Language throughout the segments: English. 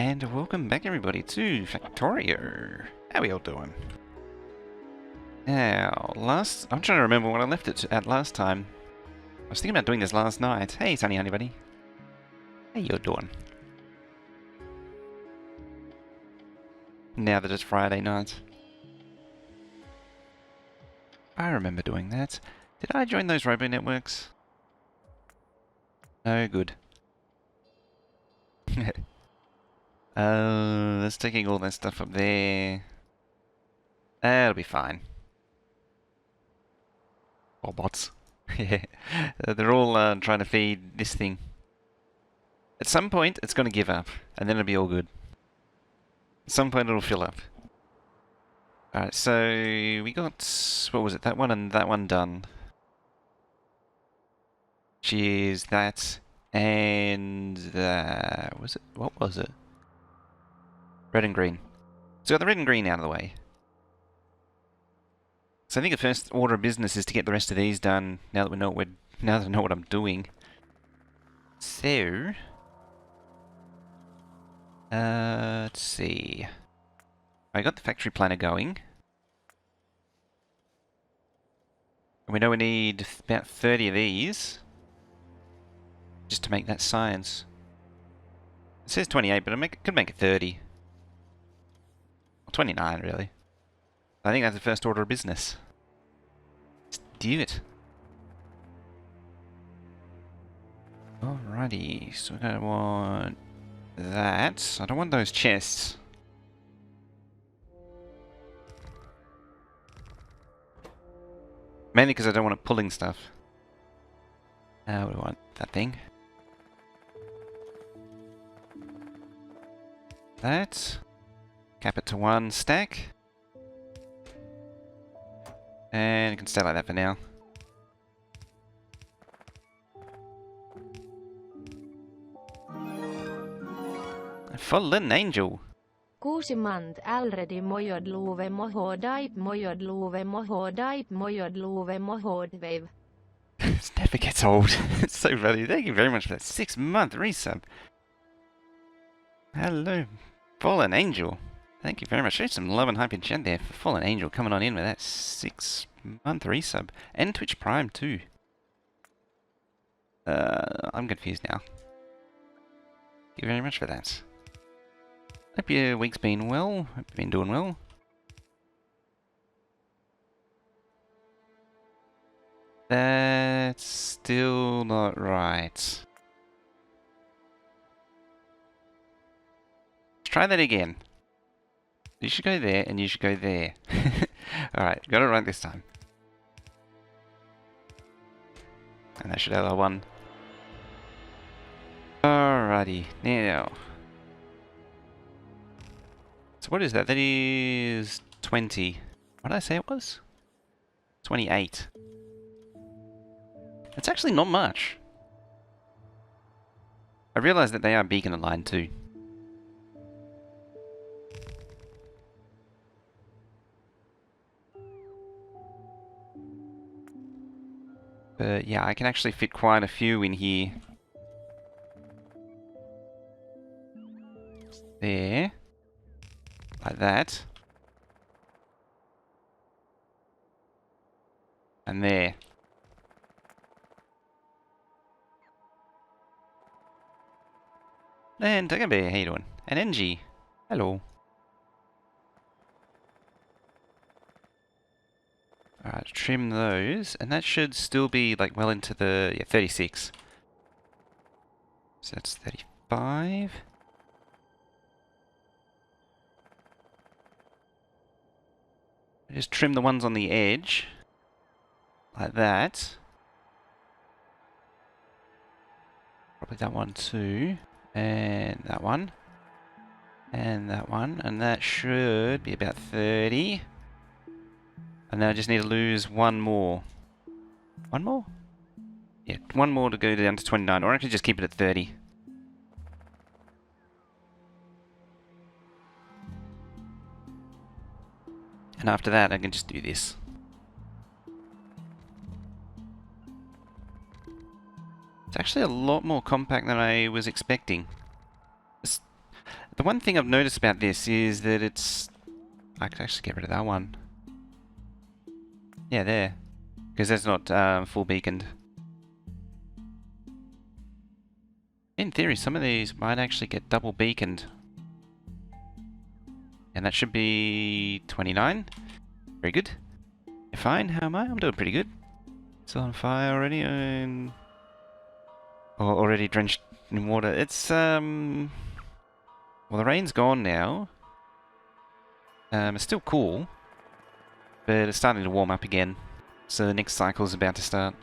And welcome back everybody to Factorio. How we all doing? Now, I'm trying to remember what I left it at last time. I was thinking about doing this last night. Hey Sunny Honey Buddy. How you doing? Now that it's Friday night. I remember doing that. Did I join those robo networks? No good. That's taking all that stuff up there. That'll be fine. Or bots. Yeah. They're all trying to feed this thing. At some point, it's going to give up, and then it'll be all good. At some point, it'll fill up. Alright, so we got, what was it, that one and that one done. Cheers, that, and what was it? Red and green. So got the red and green out of the way. So I think the first order of business is to get the rest of these done now that I know what I'm doing. So let's see. I got the factory planner going. And we know we need about 30 of these just to make that science. It says 28, but could make it 30. Or 29 really. I think that's the first order of business. Let's do it. Alrighty, so we're gonna want that. I don't want those chests. Mainly because I don't want it pulling stuff. We want that thing. That. Cap it to 1 stack. And it can stay like that for now. A fallen angel. Kuusimant already mojod luve mohodaip mojod luve mohodaip mojod luve mohod wave. This never gets old. It's so funny. Thank you very much for that 6-month resub. Hello, fallen angel. Thank you very much. Show some love and hype in chat there for fallen angel coming on in with that 6-month resub. And Twitch Prime too. I'm confused now. Thank you very much for that. Hope your week's been well. Hope you've been doing well. That's still not right. Let's try that again. You should go there and you should go there. Alright, got it right this time. And that should add our 1. Alrighty, now. So what is that? That is 20. What did I say it was? 28. That's actually not much. I realise that they are beacon aligned too. But yeah, I can actually fit quite a few in here. There. Like that. And there. And Tiger Bear, how you doing? And NG, hello. Alright, trim those, and that should still be like well into the 36. So that's 35. Just trim the ones on the edge, like that. Probably that one too, and that one, and that one, and that should be about 30. And then I just need to lose 1 more. 1 more? Yeah, 1 more to go down to 29, or I could just keep it at 30. And after that, I can just do this. It's actually a lot more compact than I was expecting. The one thing I've noticed about this is that it's... I could actually get rid of that one. Yeah, there. Because that's not full beaconed. In theory, some of these might actually get double beaconed. And that should be 29. Very good. You're fine. How am I? I'm doing pretty good. Still on fire already and... Or already drenched in water. It's, well, the rain's gone now. It's still cool. But it's starting to warm up again. So the next cycle is about to start.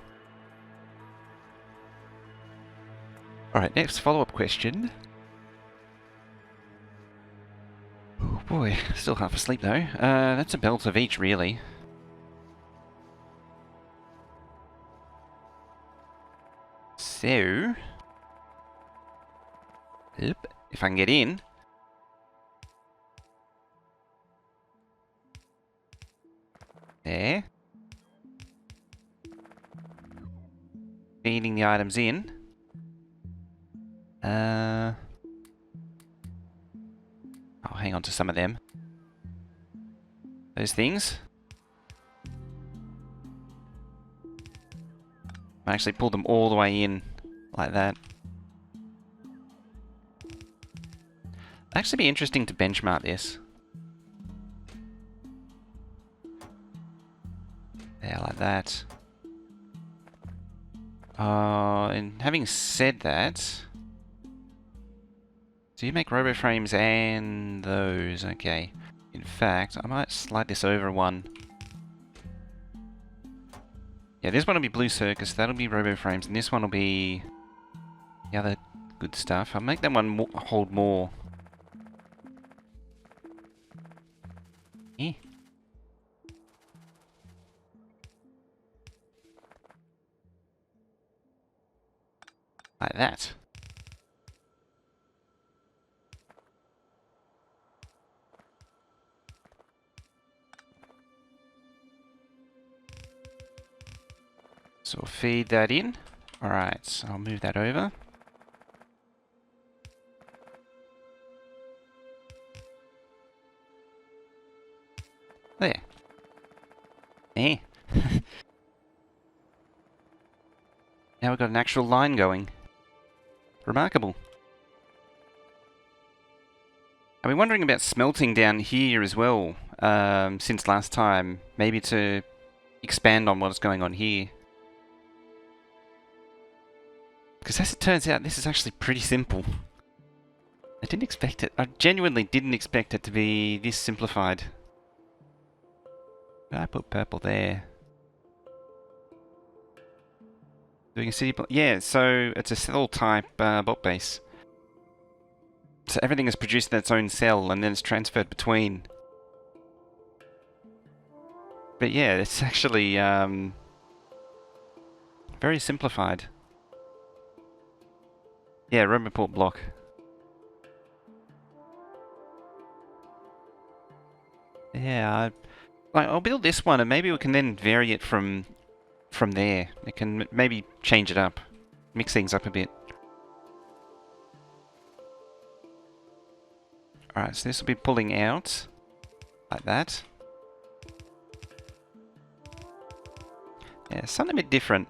Alright, next follow-up question. Oh boy, still half asleep though. That's a belt of each, really. So... Yep, if I can get in. There. Feeding the items in. I'll hang on to some of them. Those things. I actually pulled them all the way in, like that. It'd actually be interesting to benchmark this. Yeah, like that. And having said that... Do you make RoboFrames and those? Okay. In fact, I might slide this over one. Yeah, this one will be Blue Circus, that'll be RoboFrames, and this one will be the other good stuff. I'll make that one hold more. Eh. Like that. So we'll feed that in. Alright, so I'll move that over. There. Eh. Now we've got an actual line going. Remarkable. I've been wondering about smelting down here as well, since last time. Maybe to expand on what's going on here. Because as it turns out, this is actually pretty simple. I didn't expect it. I genuinely didn't expect it to be this simplified. I put purple there. Doing a city block. Yeah, so it's a cell type BotBase. So everything is produced in its own cell and then it's transferred between. But yeah, it's actually very simplified. Yeah, Roboport block. Yeah, I'll build this one and maybe we can then vary it from there. It can maybe change it up, mix things up a bit. Alright, so this will be pulling out like that. Yeah, something a bit different.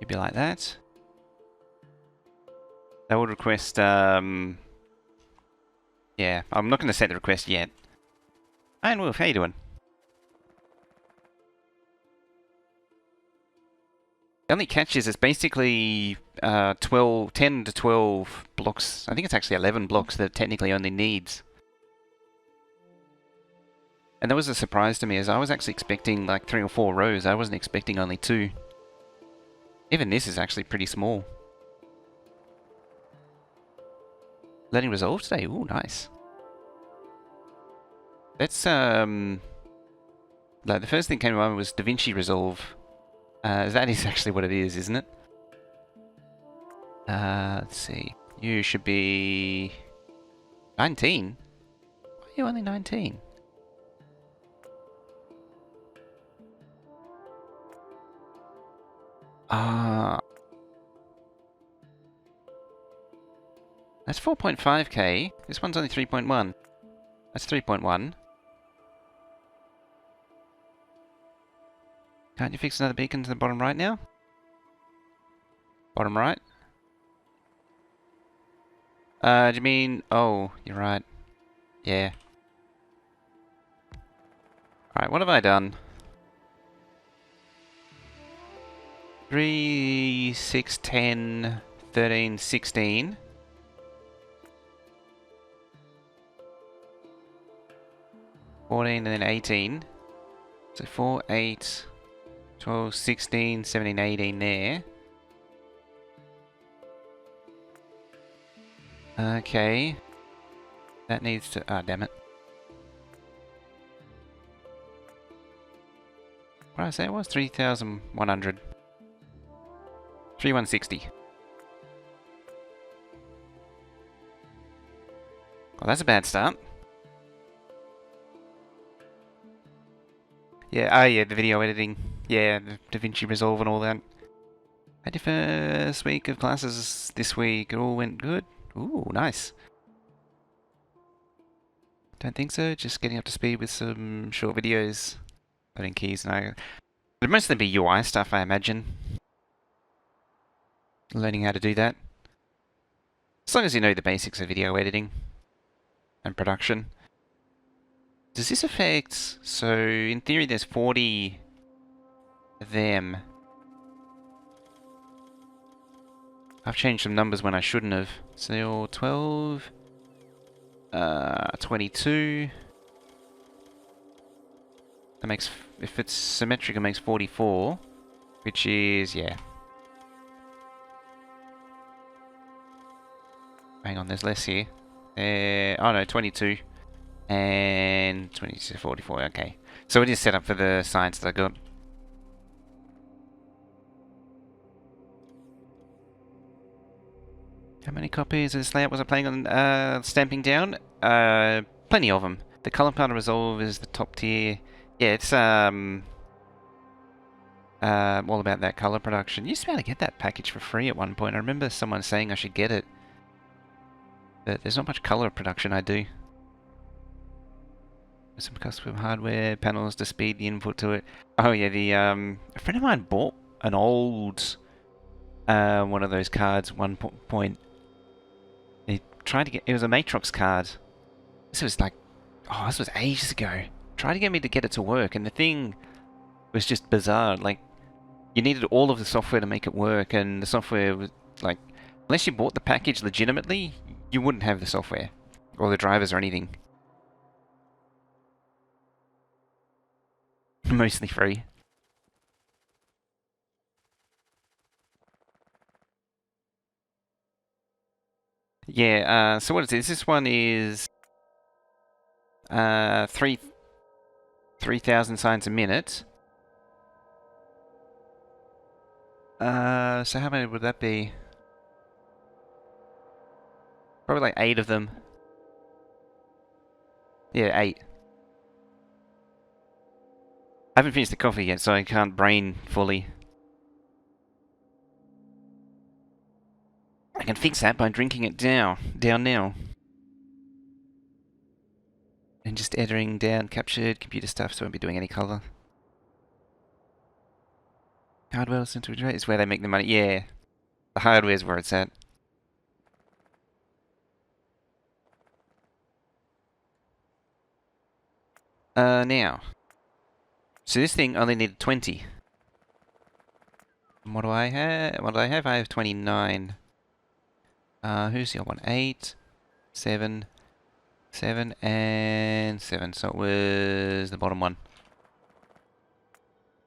Maybe like that. That would request, yeah, I'm not going to set the request yet. Iron Wolf, how you doing? The only catch is it's basically 10 to 12 blocks. I think it's actually 11 blocks that it technically only needs. And that was a surprise to me, as I was actually expecting like 3 or 4 rows. I wasn't expecting only 2. Even this is actually pretty small. Learning Resolve today? Ooh, nice. That's, like the first thing came to mind was DaVinci Resolve. That is actually what it is, isn't it? Let's see. You should be 19. Why are you only 19? That's 4.5k. This one's only 3.1. That's 3.1. Can't you fix another beacon to the bottom right now? Bottom right? Do you mean... Oh, you're right. Yeah. Alright, what have I done? 3, 6, 10, 13, 16. 14 and then 18. So 4, 8, 12, 16, 17, 18 there. Okay. That needs to... Ah, damn it. What did I say it was? 3,100. 3,160. Well, that's a bad start. Yeah, yeah, the video editing. Yeah, the DaVinci Resolve and all that. Had your first week of classes this week. It all went good. Ooh, nice. Don't think so. Just getting up to speed with some short videos. Putting keys and I... It'd mostly be UI stuff, I imagine. Learning how to do that. As long as you know the basics of video editing and production. Does this affect... So, in theory, there's 40 of them. I've changed some numbers when I shouldn't have. So they're all 12... 22... That makes... If it's symmetric, it makes 44. Which is... yeah. Hang on, there's less here. Oh no, 22. And 22, 44, okay. So it is set up for the science that I got. How many copies of this layout was I playing on stamping down? Plenty of them. The color powder resolve is the top tier. Yeah, it's all about that color production. You used to be able to get that package for free at one point. I remember someone saying I should get it. But there's not much color production I do. Some custom hardware panels to speed the input to it. Oh yeah, the a friend of mine bought an old one of those cards. One point, he tried to get. It was a Matrox card. This was like, oh, this was ages ago. Tried to get me to get it to work, and the thing was just bizarre. Like, you needed all of the software to make it work, and the software was like, unless you bought the package legitimately, you wouldn't have the software or the drivers or anything. Mostly free. Yeah, so what is this? This one is 3,000 signs a minute. So how many would that be? Probably like 8 of them. Yeah, 8. I haven't finished the coffee yet, so I can't brain fully. I can fix that by drinking it down now. And just editing down captured computer stuff, so I won't be doing any color. Hardware center is where they make the money. Yeah, the hardware is where it's at. Now. So this thing only needed 20. And what do I have? What do I have? I have 29. Who's the other one? 8, 7, 7, and 7. So it was the bottom one.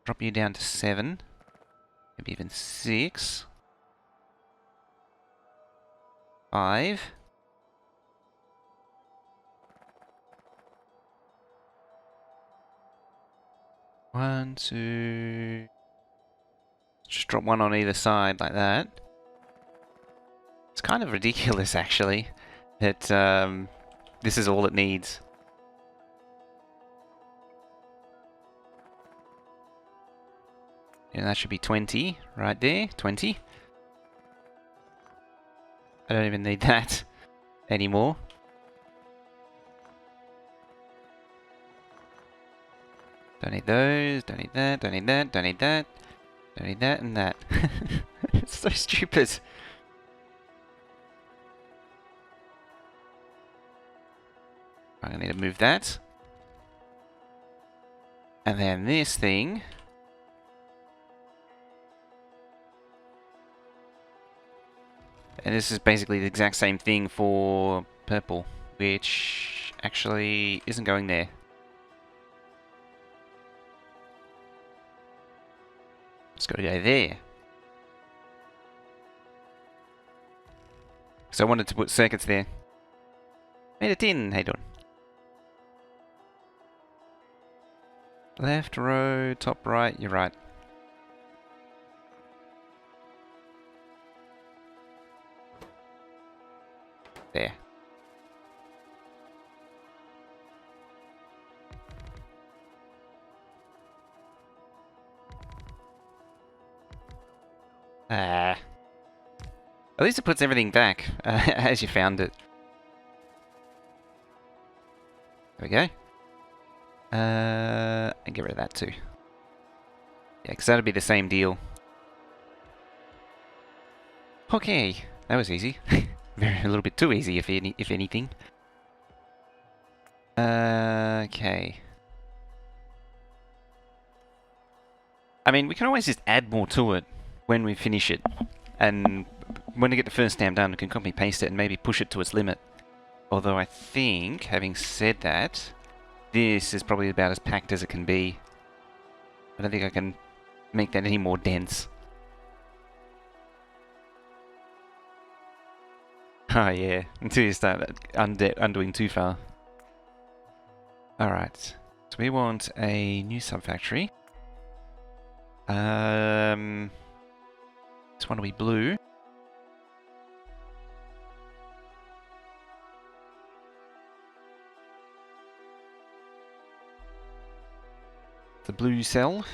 Drop you down to 7. Maybe even 6. 5. One, 2. Just drop one on either side like that. It's kind of ridiculous, actually, that this is all it needs. And that should be 20 right there. 20. I don't even need that. anymore. Don't need those, don't need that, don't need that, don't need that, don't need that and that. It's so stupid. I'm gonna need to move that. And then this thing. And this is basically the exact same thing for purple, which actually isn't going there. It's got to go there. So I wanted to put circuits there. Made it in, hey Don. Left row, top right, you're right. There. At least it puts everything back as you found it. There we go. And get rid of that too. Yeah, because that'll be the same deal. Okay, that was easy. A little bit too easy, if anything. Okay. I mean, we can always just add more to it when we finish it. And when we get the first stamp done, we can copy paste it and maybe push it to its limit. Although I think, having said that, this is probably about as packed as it can be. I don't think I can make that any more dense. Oh yeah, until you start undoing too far. Alright, so we want a new subfactory. This one will be blue. The blue cell.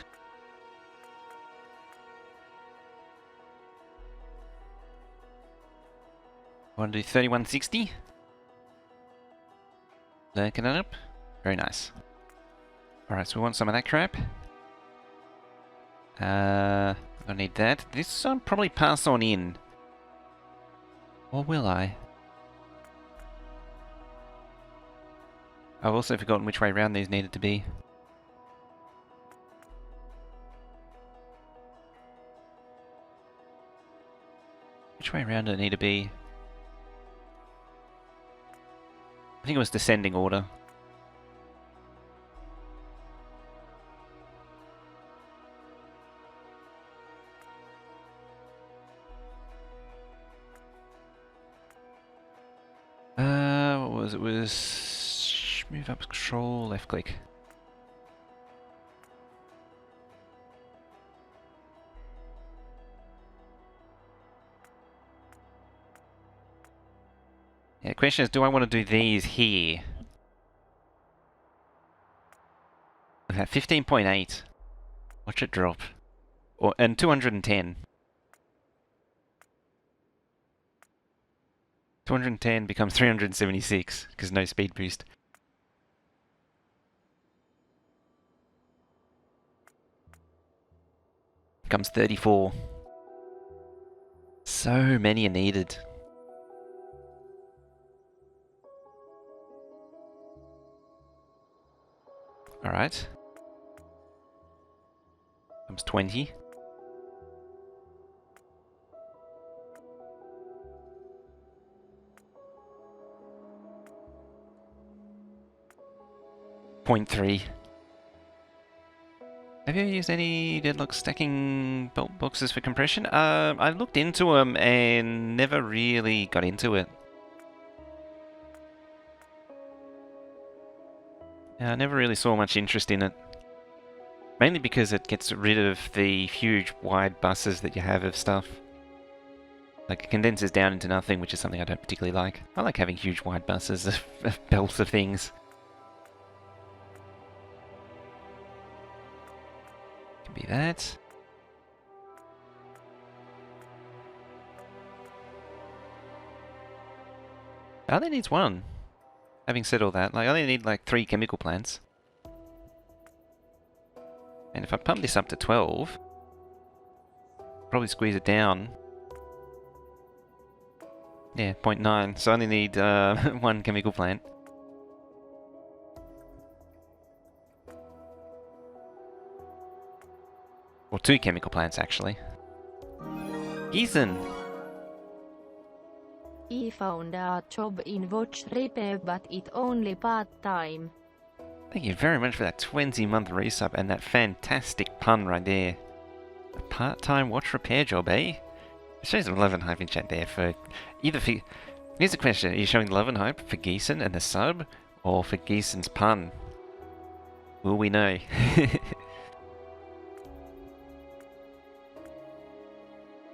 Want to do 3160? Lurking it up. Very nice. Alright, so we want some of that crap. I need that. This I'll probably pass on in. Or will I? I've also forgotten which way around these needed to be. Which way around did it need to be? I think it was descending order. What was it? It was move up, control, left click. Yeah, the question is, do I want to do these here? Okay, 15.8. Watch it drop. And 210. 210 becomes 376, because no speed boost. Becomes 34. So many are needed. Alright. Comes 20. .3. Have you used any deadlock stacking bolt boxes for compression? I looked into them and never really got into it. I never really saw much interest in it. Mainly because it gets rid of the huge wide buses that you have of stuff. Like, it condenses down into nothing, which is something I don't particularly like. I like having huge wide buses of belts of things. Can be that. It only needs one. Having said all that, like, I only need like 3 chemical plants. And if I pump this up to 12, probably squeeze it down. Yeah, 0.9. So I only need 1 chemical plant. Or 2 chemical plants, actually. Ethan! I found a job in watch repair, but it only part-time. Thank you very much for that 20-month resub and that fantastic pun right there. A part-time watch repair job, eh? It shows some love and hype in chat there for either for... Here's the question, are you showing love and hype for Geeson and the sub, or for Geeson's pun? Will we know?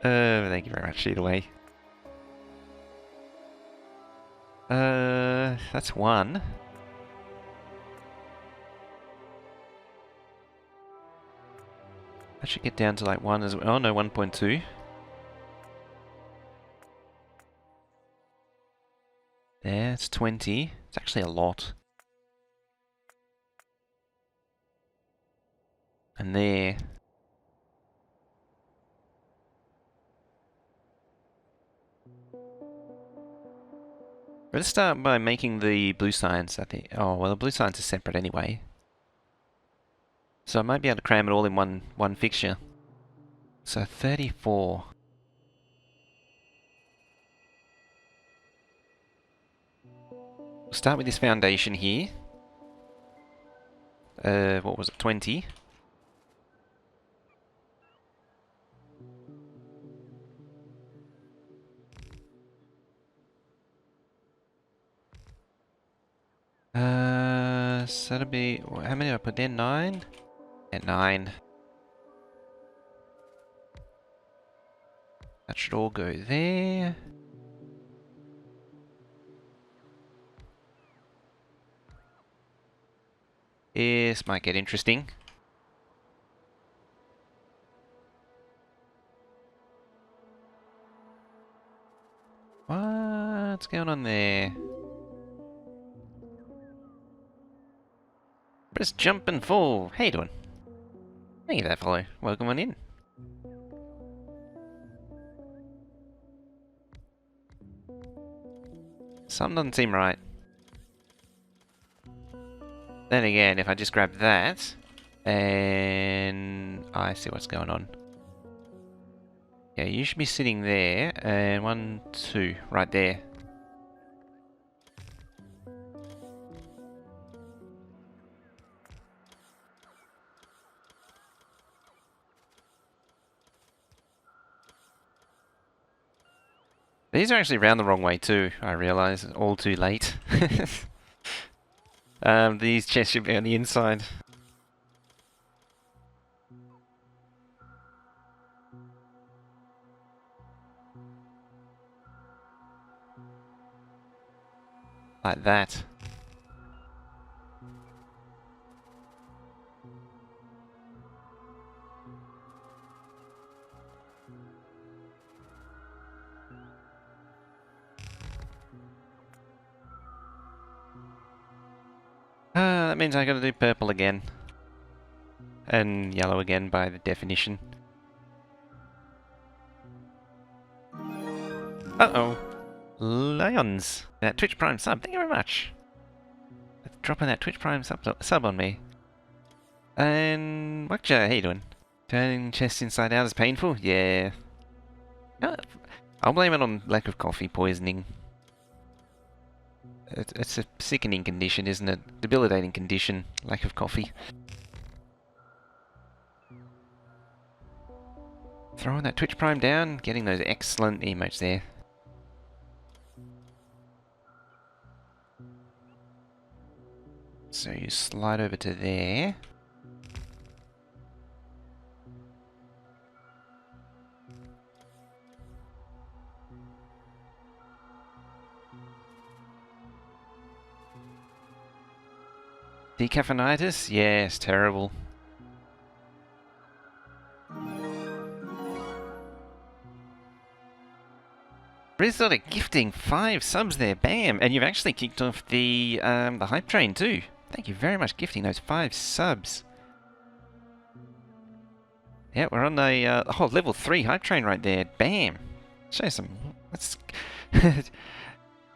Thank you very much, either way. That's 1. That should get down to like 1 as well. Oh no, 1.2. There, it's 20. It's actually a lot. And there. Let's start by making the blue science, I think. Oh, well, the blue science is separate anyway. So I might be able to cram it all in one fixture. So 34. We'll start with this foundation here. What was it, 20? So that'll be, how many did I put there? 9? At 9. That should all go there. This might get interesting. What's going on there? Press jump and fall. How you doing? Thank you for that follow. Welcome on in. Something doesn't seem right. Then again, if I just grab that, and I see what's going on. Yeah, you should be sitting there, and 1, 2, right there. These are actually round the wrong way too, I realise, all too late. These chests should be on the inside. Like that. That means I gotta do purple again. And yellow again by the definition. Uh-oh. Lions. That Twitch Prime sub, thank you very much. Dropping that Twitch Prime sub on me. And Wakja, how you doing? Turning chest inside out is painful? Yeah. I'll blame it on lack of coffee poisoning. It's a sickening condition, isn't it? Debilitating condition, lack of coffee. Throwing that Twitch Prime down, getting those excellent emotes there. So you slide over to there. Decaffeinitis? Yes, terrible. Rizzler gifting 5 subs there, bam! And you've actually kicked off the hype train too. Thank you very much, gifting those 5 subs. Yeah, we're on the level 3 hype train right there, bam! Show some. Let's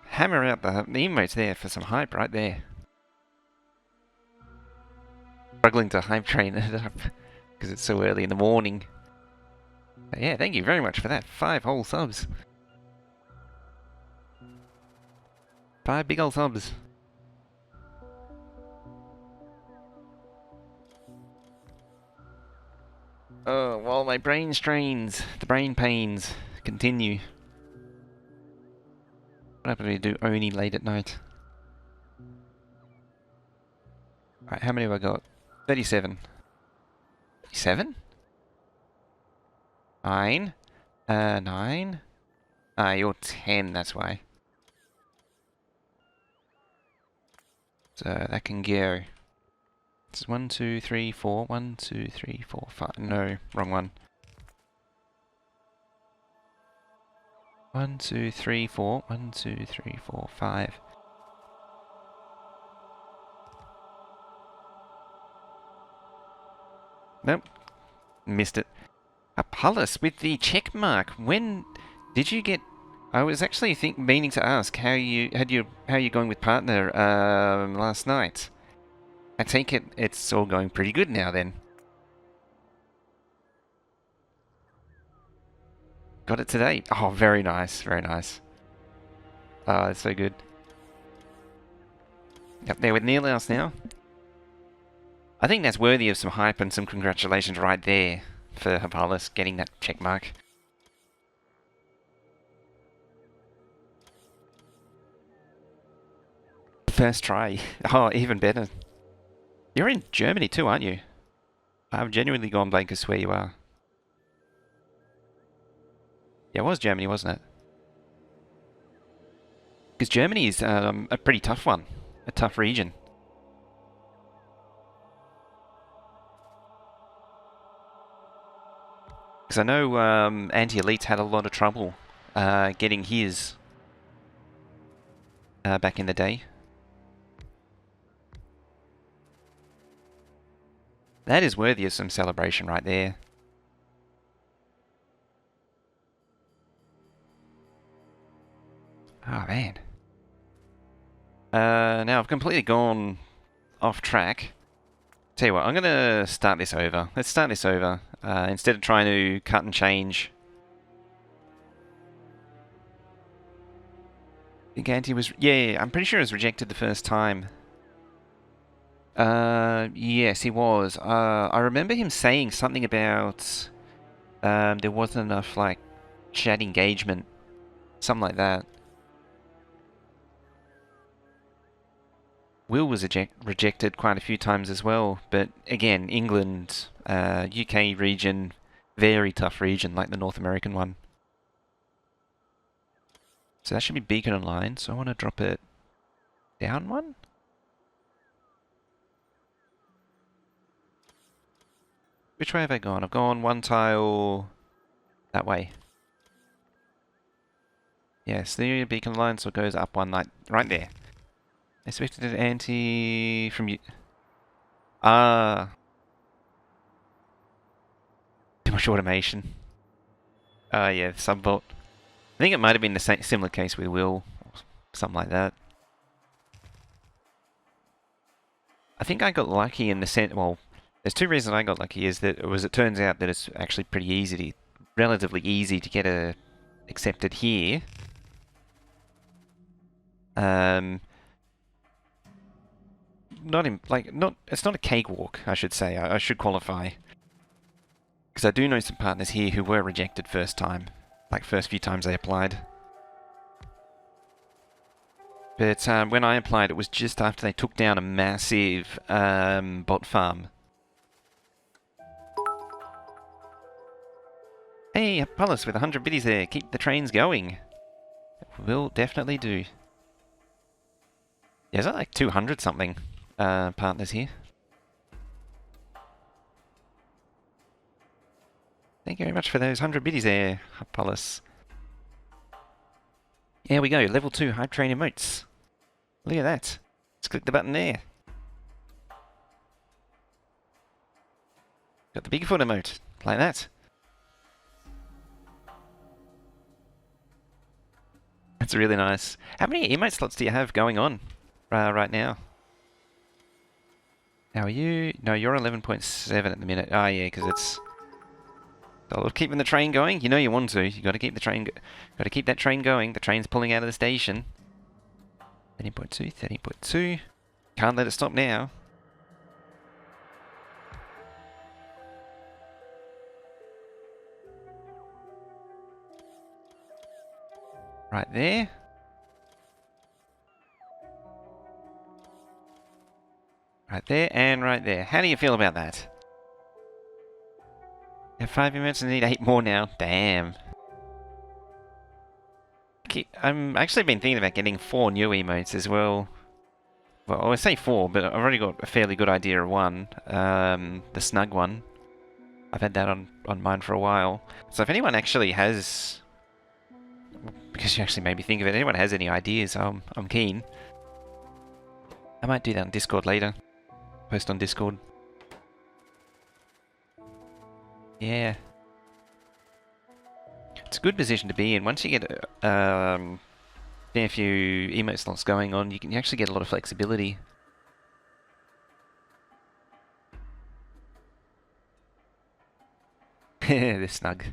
hammer out the emotes there for some hype right there. Struggling to hype train it up because it's so early in the morning. But yeah, thank you very much for that. 5 whole subs. 5 big old subs. Oh, while my brain strains, the brain pains continue. What happens when you do Oni late at night? Alright, how many have I got? 37. 37? 9? 9? Ah, you're 10, that's why. So that can go. It's 1, 2, 3, 4. 1, 2, 3, 4, 5. No, wrong one. 1, 2, 3, 4. 1, 2, 3, 4, 5. Nope. Missed it. Apollos with the check mark. When did you get... I was actually meaning to ask how you going with partner last night. I take it it's all going pretty good now then. Got it today. Oh, very nice, very nice. Oh, it's so good. Up there with Nearhouse now. I think that's worthy of some hype and some congratulations right there for Apollos getting that check mark. First try. Oh, even better. You're in Germany too, aren't you? I've genuinely gone blank as where you are. Yeah, it was Germany, wasn't it? Because Germany is a pretty tough one. A tough region. Because I know Anti-Elite's had a lot of trouble getting his back in the day. That is worthy of some celebration right there. Oh, man. Now I've completely gone off track. Tell you what, I'm going to start this over. Let's start this over. Instead of trying to cut and change. I think Anti was... Yeah, I'm pretty sure it was rejected the first time. Yes, he was. I remember him saying something about there wasn't enough, like, chat engagement. Something like that. Will was rejected quite a few times as well, but again, England, UK region, very tough region, like the North American one. So that should be Beacon Online, so I want to drop it down one? Which way have I gone? I've gone one tile that way. Yes, the Beacon Line, so it goes up one light right there. Expected an anti from you. Ah. Too much automation. Yeah, subvault. I think it might have been the same, similar case with Will, or something like that. I think I got lucky in the sense, well, there's 2 reasons I got lucky, is that it turns out that it's actually pretty easy relatively easy to get accepted here. It's not a cakewalk, I should say. I should qualify. Because I do know some partners here who were rejected first time. Like, first few times they applied. But when I applied, it was just after they took down a massive bot farm. Hey, Apollos with 100 biddies there. Keep the trains going. Will definitely do. Yeah, is that like 200 something partners here? Thank you very much for those 100 biddies there, Apollos. There we go, level 2 hype train emotes. Look at that. Let's click the button there. Got the Bigfoot emote, like that. That's really nice. How many emote slots do you have going on right now? How are you? No, you're 11.7 at the minute. Ah, yeah, because it's... Oh, keeping the train going. You know you want to. You got to keep the train. Got to keep that train going. The train's pulling out of the station. 13.2, 13.2. Can't let it stop now. Right there. Right there and right there. How do you feel about that? You have 5 minutes and need 8 more now. Damn. I'm actually been thinking about getting 4 new emotes as well. Well, I would say 4, but I've already got a fairly good idea of one. The snug one. I've had that on mine for a while. So if anyone actually has... Because you actually made me think of it. Anyone has any ideas, I'm keen. I might do that on Discord later. Post on Discord. Yeah. It's a good position to be in. Once you get a few emote slots going on, you actually get a lot of flexibility. They're snug.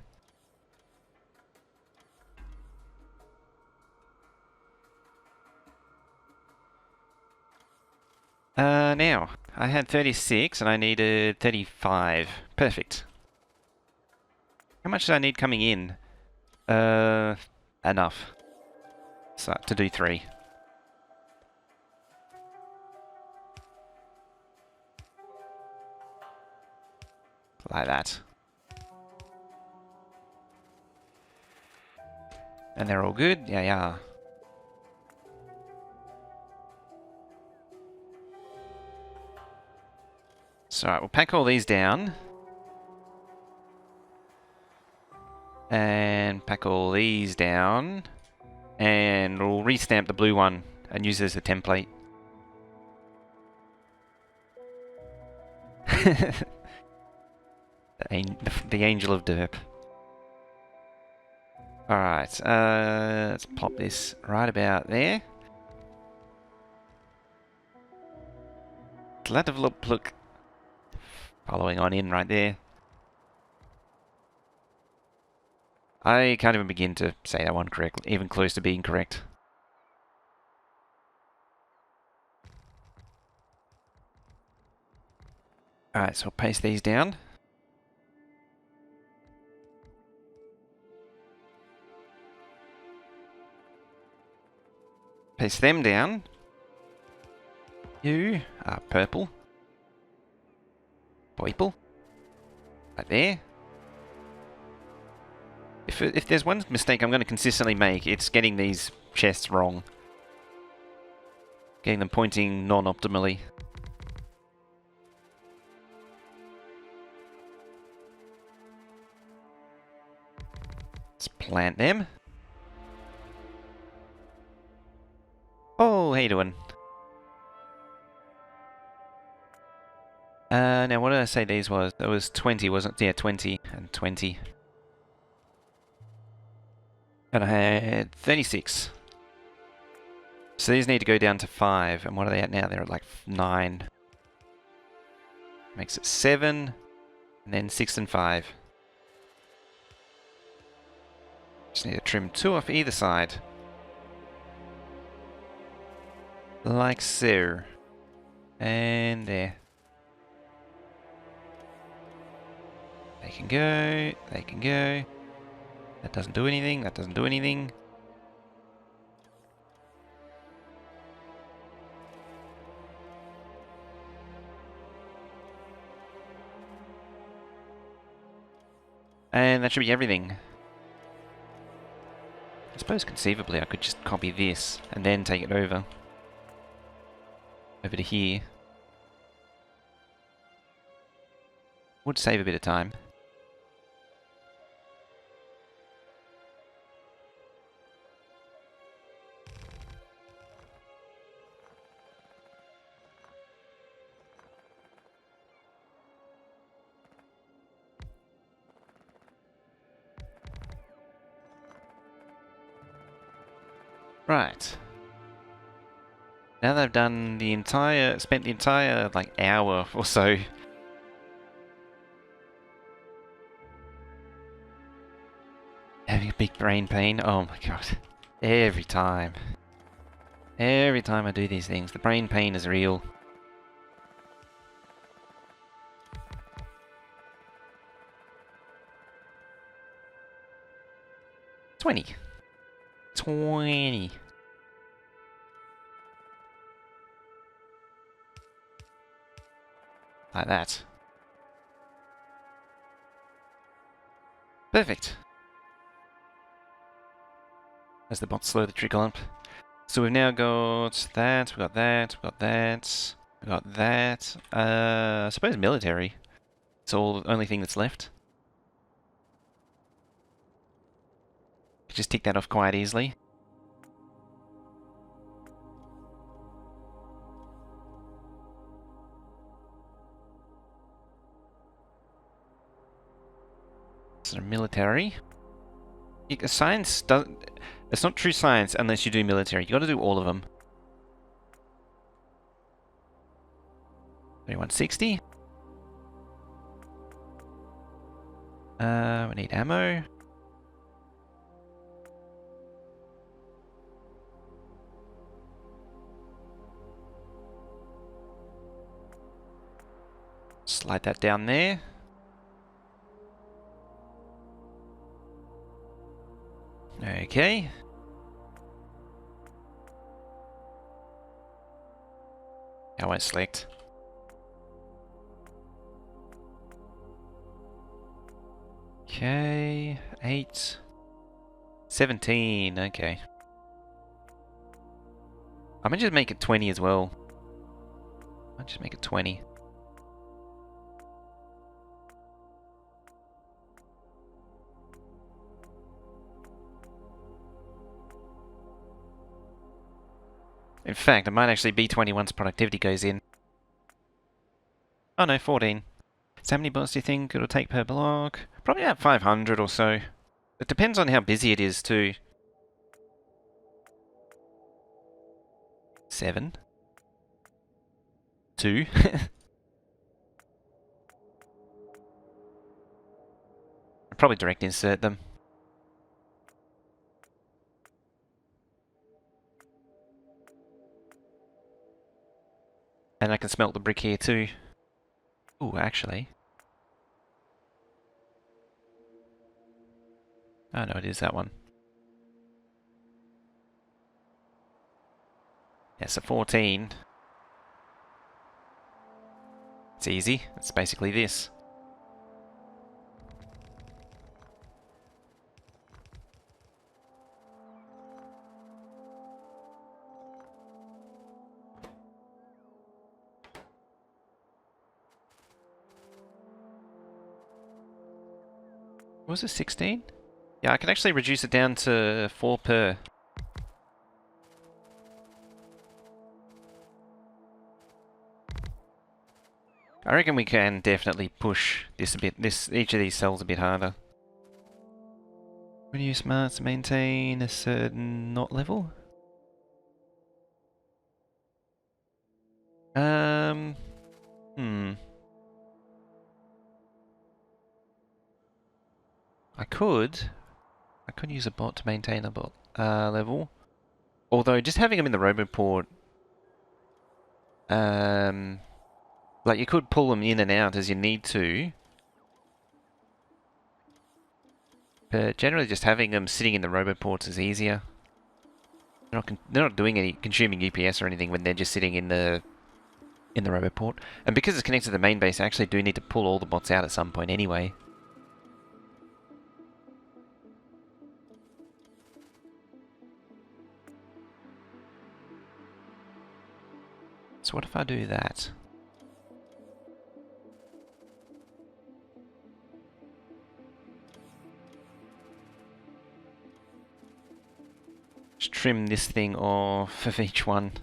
Now, I had 36 and I needed 35. Perfect. How much did I need coming in? Enough. So, to do 3. Like that. And they're all good? Yeah, yeah. So, we'll pack all these down. And pack all these down. And we'll restamp the blue one and use it as a template. The angel of derp. Alright, let's pop this right about there. Glad of look. Following on in right there. I can't even begin to say that one correctly, even close to being correct. Alright, so I'll paste these down. Paste them down. You are purple. Purple. Right there. If there's one mistake I'm going to consistently make, it's getting these chests wrong. Getting them pointing non-optimally. Let's plant them. Oh, how you doing? Now what did I say these was? That was 20, wasn't it? Yeah, 20 and 20. And I had 36. So these need to go down to 5. And what are they at now? They're at like 9. Makes it 7. And then 6 and 5. Just need to trim 2 off either side. Like so. And there. They can go. They can go. That doesn't do anything. That doesn't do anything. And that should be everything. I suppose conceivably I could just copy this and then take it over to here. Would save a bit of time. Right. Now they've done the entire, spent the entire, like, hour or so having a big brain pain. Oh my god. Every time. Every time I do these things, the brain pain is real. $20. Like that. Perfect. As the bots slowly trickle up. So we've now got that, we've got that, we've got that, we've got that. I suppose military. It's all the only thing that's left. Just tick that off quite easily. So military. Science doesn't... It's not true science unless you do military. You got to do all of them. 3160. We need ammo. Slide that down there. Okay. I won't select. Okay, 8, 17, okay. I might just make it 20 as well. I'll just make it 20. In fact, it might actually be 20 once productivity goes in. Oh no, 14. So how many bots do you think it'll take per block? Probably about 500 or so. It depends on how busy it is too. 7. 2. I'll probably direct insert them. And I can smelt the brick here too. Ooh, actually. Oh no, it is that one. Yeah, so 14. It's easy. It's basically this. Was it 16? Yeah, I can actually reduce it down to 4 per. I reckon we can definitely push this a bit, each of these cells a bit harder. When you use smarts to maintain a certain knot level? I could use a bot to maintain a bot level. Although just having them in the roboport, like you could pull them in and out as you need to. But generally just having them sitting in the roboports is easier. They're not doing any consuming UPS or anything when they're just sitting in the roboport. And because it's connected to the main base, I actually do need to pull all the bots out at some point anyway. So what if I do that? Just trim this thing off of each one.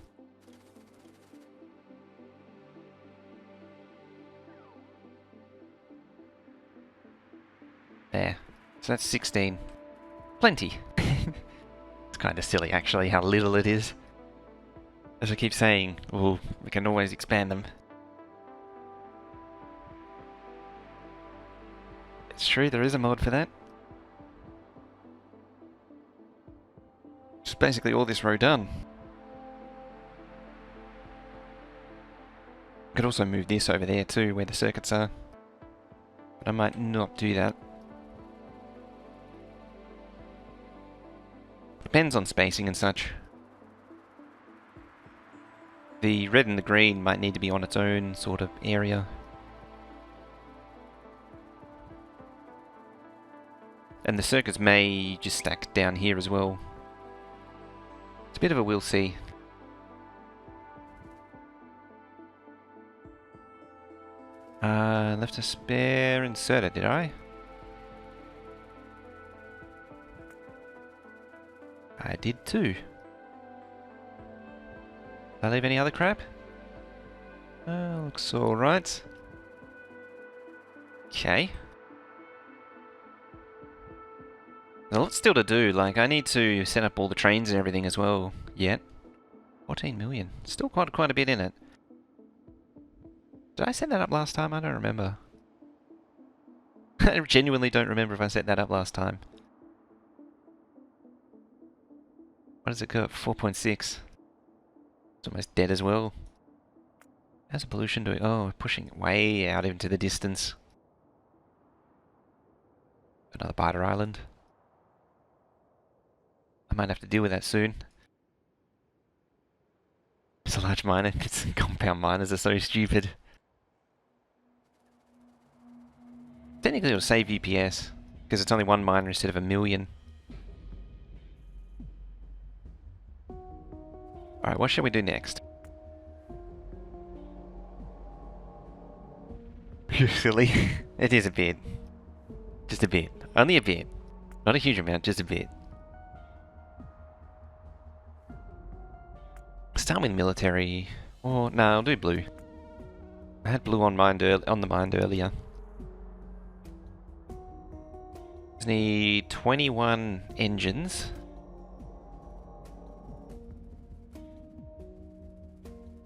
There. So that's 16. Plenty. It's kind of silly actually how little it is. As I keep saying, well, we can always expand them. It's true, there is a mod for that. Just basically all this row done. Could also move this over there too, where the circuits are. But I might not do that. Depends on spacing and such. The red and the green might need to be on its own sort of area. And the circuits may just stack down here as well. It's a bit of a we'll see. Left a spare inserter, did I? I did too. Did I leave any other crap? Looks alright. Okay. There's a lot still to do, like I need to set up all the trains and everything as well, yet. 14 million. Still quite a bit in it. Did I set that up last time? I don't remember. I genuinely don't remember if I set that up last time. What does it go? 4.6. It's almost dead as well. How's the pollution doing? Oh, pushing it way out into the distance. Another biter island. I might have to deal with that soon. It's a large miner. It's compound miners are so stupid. Technically it'll save UPS, because it's only one miner instead of a million. Alright, what shall we do next? Silly. It is a bit. Just a bit. Only a bit. Not a huge amount, just a bit. Start with military. Or, no, I'll do blue. I had blue on the mind earlier. Just need 21 engines.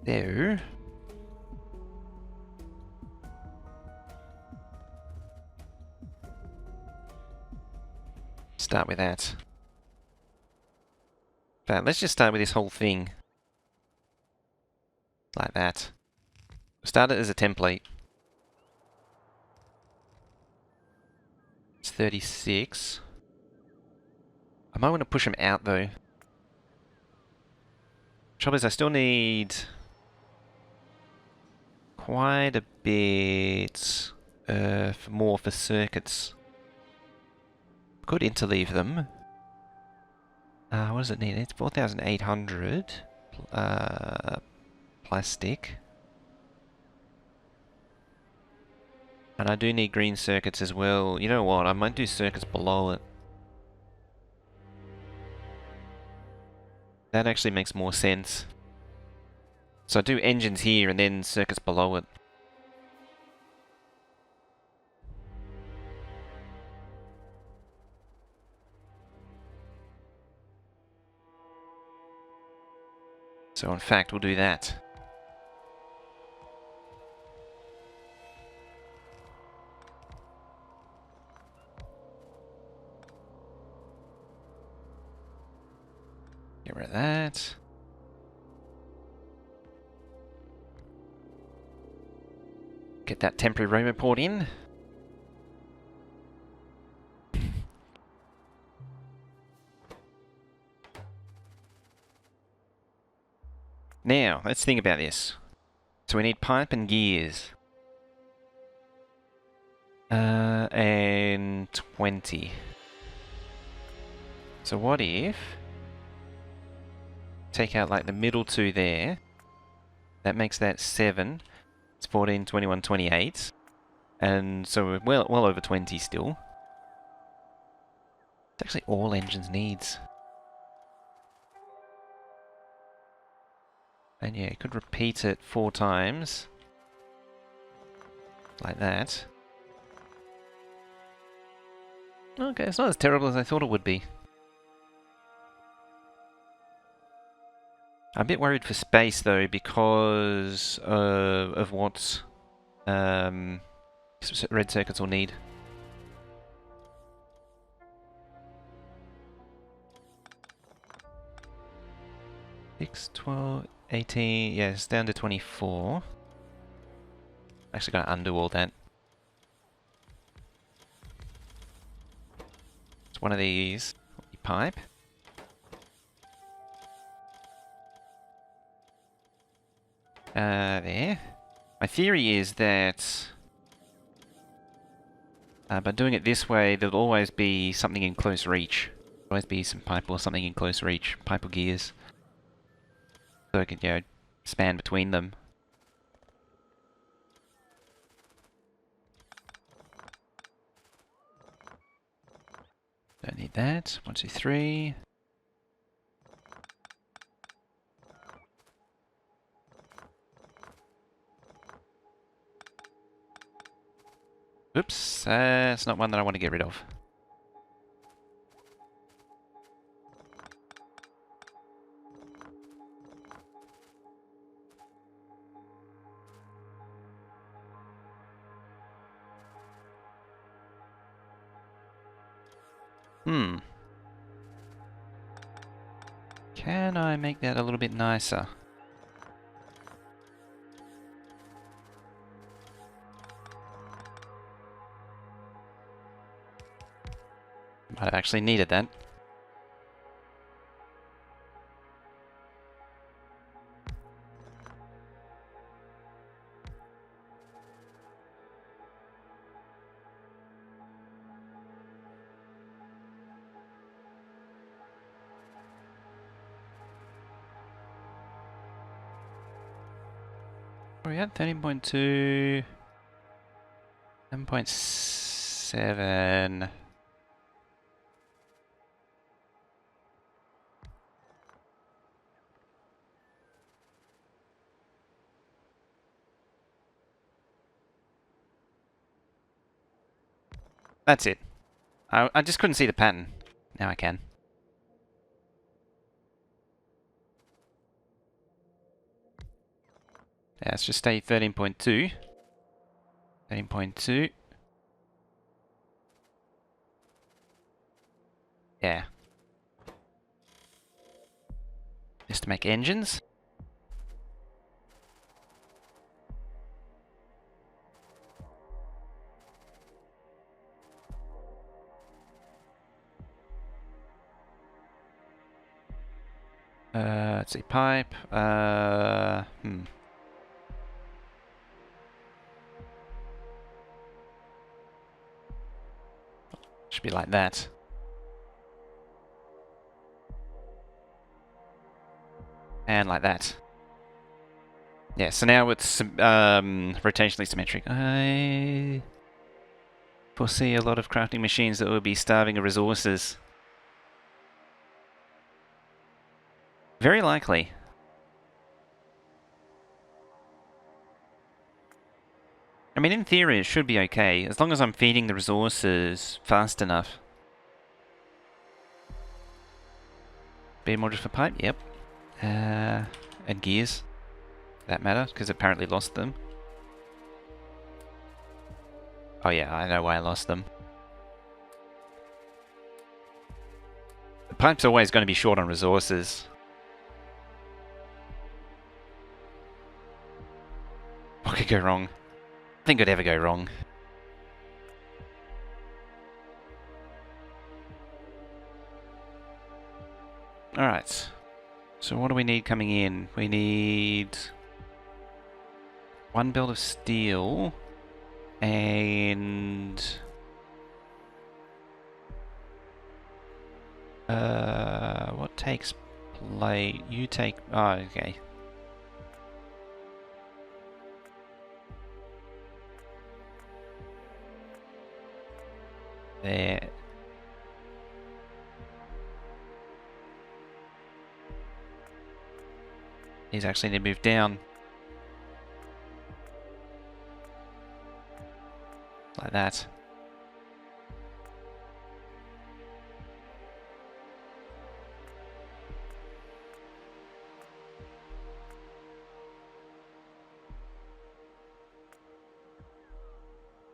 There. Start with that. But let's just start with this whole thing. Like that. Start it as a template. It's 36. I might want to push them out though. Trouble is I still need quite a bit more for circuits. Could interleave them. What does it need? It's 4,800 plastic. And I do need green circuits as well. You know what? I might do circuits below it. That actually makes more sense. So I do engines here and then circuits below it. So in fact, we'll do that. Get rid of that. Get that temporary roamer port in. Now, let's think about this. So we need pipe and gears. And 20. So what if... take out like the middle two there. That makes that 7. It's 14, 21, 28. And so we're well over 20 still. It's actually all engines needs. And yeah, you could repeat it 4 times. Like that. Okay, it's not as terrible as I thought it would be. I'm a bit worried for space though because of what red circuits will need. 6, 12, 18, yeah, it's down to 24. Actually gonna undo all that. It's one of these pipe. There. My theory is that by doing it this way, there'll always be something in close reach. There'll always be some pipe or something in close reach, pipe or gears. So I can, you know, span between them. Don't need that. 1, 2, 3. Oops, that's not one that I want to get rid of. Can I make that a little bit nicer? Might have actually needed that. Where are we at? 13.2. 7.7. That's it. I just couldn't see the pattern. Now I can. Yeah, let's just stay 13.2. 13.2. Yeah. Just to make engines. Let's see, pipe. Should be like that. And like that. Yeah, so now it's rotationally symmetric. I foresee a lot of crafting machines that will be starving of resources. Very likely. I mean, in theory, it should be okay, as long as I'm feeding the resources fast enough. Beam modules for pipe? Yep. And gears, for that matter, because apparently lost them. Oh yeah, I know why I lost them. The pipe's always going to be short on resources. What could go wrong? Nothing could ever go wrong. Alright. So what do we need coming in? We need 1 belt of steel and what takes plate? You take, oh, okay. There. These actually need to move down. Like that.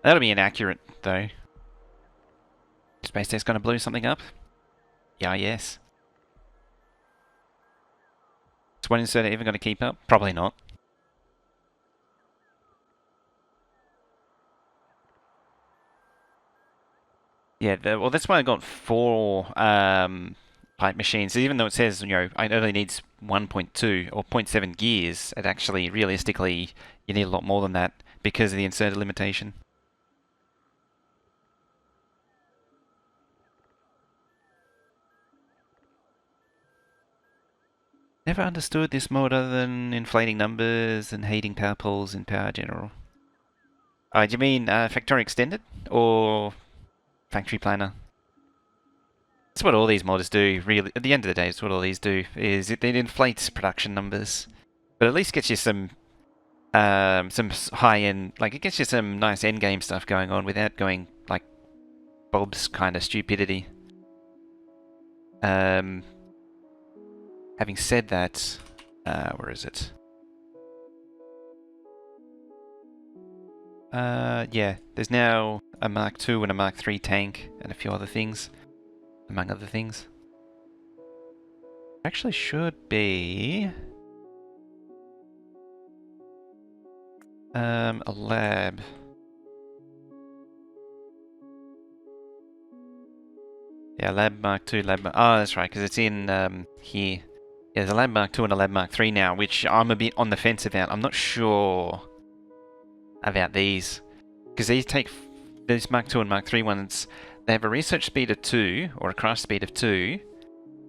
That'll be inaccurate, though. Space Tech's gonna blow something up? Yeah, yes. Is one inserter even gonna keep up? Probably not. Yeah, well, that's why I got 4 pipe machines. Even though it says, you know, it only needs 1.2 or 0.7 gears, it actually, realistically, you need a lot more than that because of the inserter limitation. Never understood this mod other than inflating numbers and hating power poles in Power General. Do you mean Factorio Extended or Factory Planner? That's what all these modders do, really. At the end of the day, it's what all these do, is it inflates production numbers. But at least gets you some high-end, like it gets you some nice endgame stuff going on without going, like, Bob's kind of stupidity. Having said that, where is it? Yeah, there's now a Mark II and a Mark III tank and a few other things, among other things. Actually should be a lab. Yeah, Lab Mark II, oh, that's right, because it's in here. Yeah, there's a Lab Mark II and a Lab Mark III now, which I'm a bit on the fence about. I'm not sure about these, because these Mark II and Mark III ones, they have a research speed of 2, or a craft speed of 2,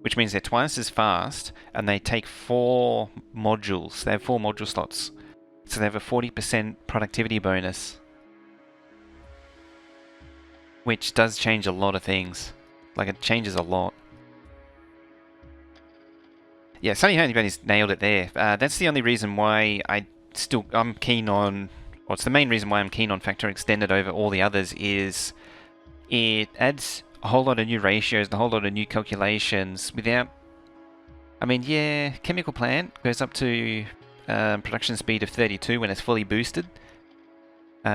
which means they're twice as fast, and they take 4 modules. They have 4 module slots, so they have a 40% productivity bonus, which does change a lot of things. Like, it changes a lot. Yeah, Sunny Honey's nailed it there. That's the only reason why I'm keen on, well, it's the main reason why I'm keen on Factorio Extended over all the others, is it adds a whole lot of new ratios and a whole lot of new calculations without, I mean, yeah, chemical plant goes up to production speed of 32 when it's fully boosted,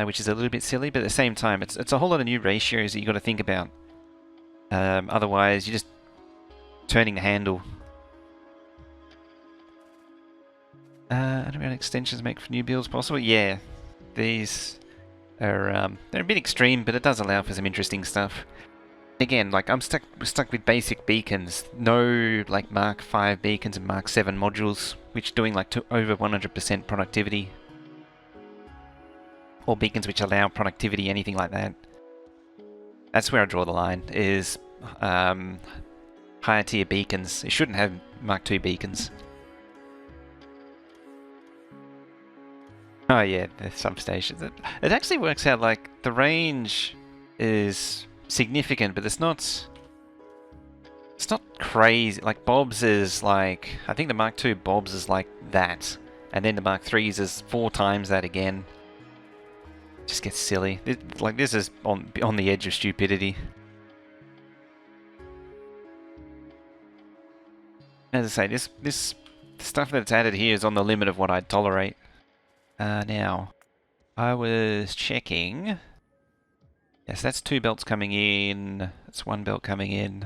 which is a little bit silly, but at the same time, it's a whole lot of new ratios that you got to think about. Otherwise, you're just turning the handle. Underground extensions make for new builds possible. Yeah, these are they're a bit extreme, but it does allow for some interesting stuff. Again, like we're stuck with basic beacons. No like Mark 5 beacons and Mark 7 modules, which doing like over 100% productivity, or beacons which allow productivity, anything like that. That's where I draw the line. Is higher tier beacons. It shouldn't have Mark 2 beacons. Oh yeah, the substations. It actually works out like the range is significant, but it's not crazy. Like Bob's is like, I think the Mark II Bob's is like that, and then the Mark III's is 4 times that again. It just gets silly. Like this is on the edge of stupidity. As I say, this stuff that's added here is on the limit of what I'd tolerate. Now, I was checking. Yes, that's 2 belts coming in. That's 1 belt coming in.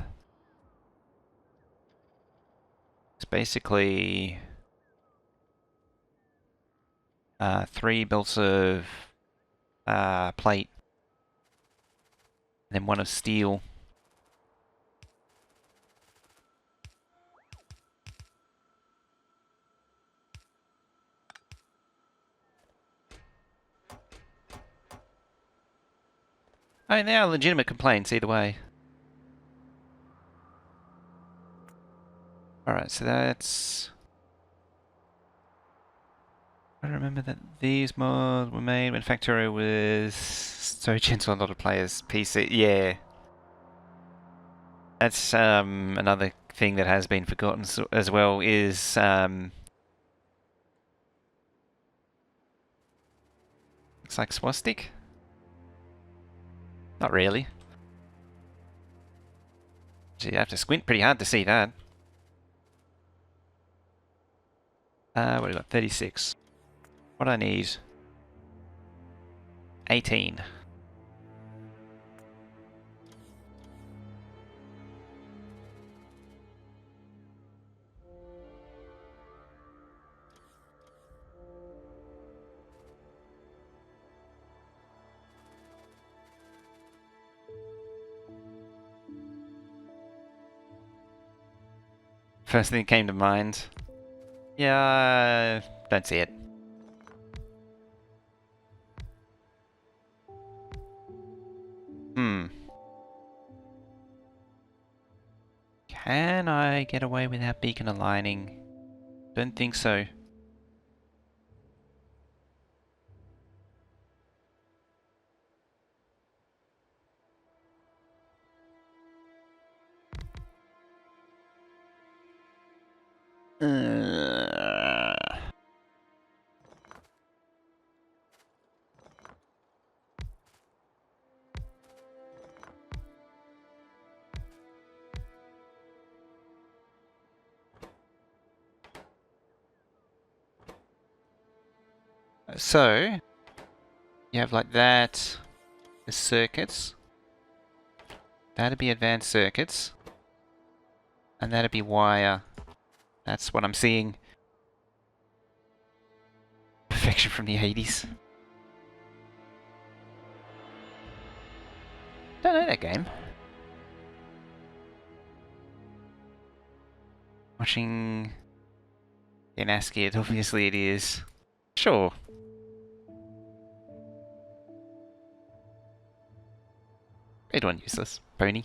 It's basically 3 belts of plate, and then 1 of steel. I mean, there are legitimate complaints either way. Alright, so that's... I remember that these mods were made when Factorio was so gentle on a lot of players' PC. Yeah. That's another thing that has been forgotten as well, is... looks like swastik? Not really. Gee, you have to squint pretty hard to see that. What do we got? 36. What do I need? 18. First thing that came to mind. Yeah, don't see it. Can I get away without beacon aligning? Don't think so. So, you have like that, the circuits. That'd be advanced circuits. And that'd be wire. That's what I'm seeing. Perfection from the 80s. Don't know that game. Watching... in ASCII, obviously it is. Sure. Grade 1 useless. Pony.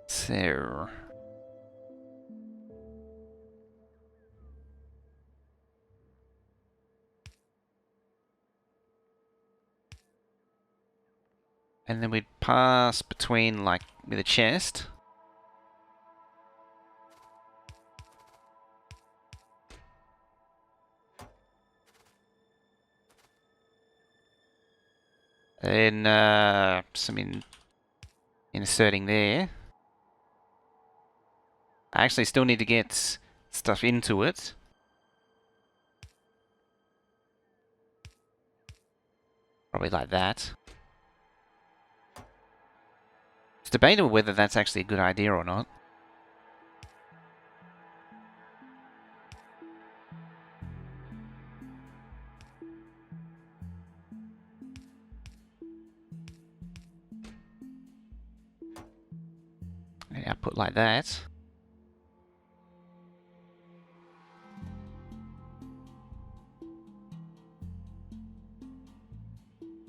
So... and then we'd pass between, like, with a chest. Then, some inserting there. I actually still need to get stuff into it. Probably like that. It's debatable whether that's actually a good idea or not. Output like that.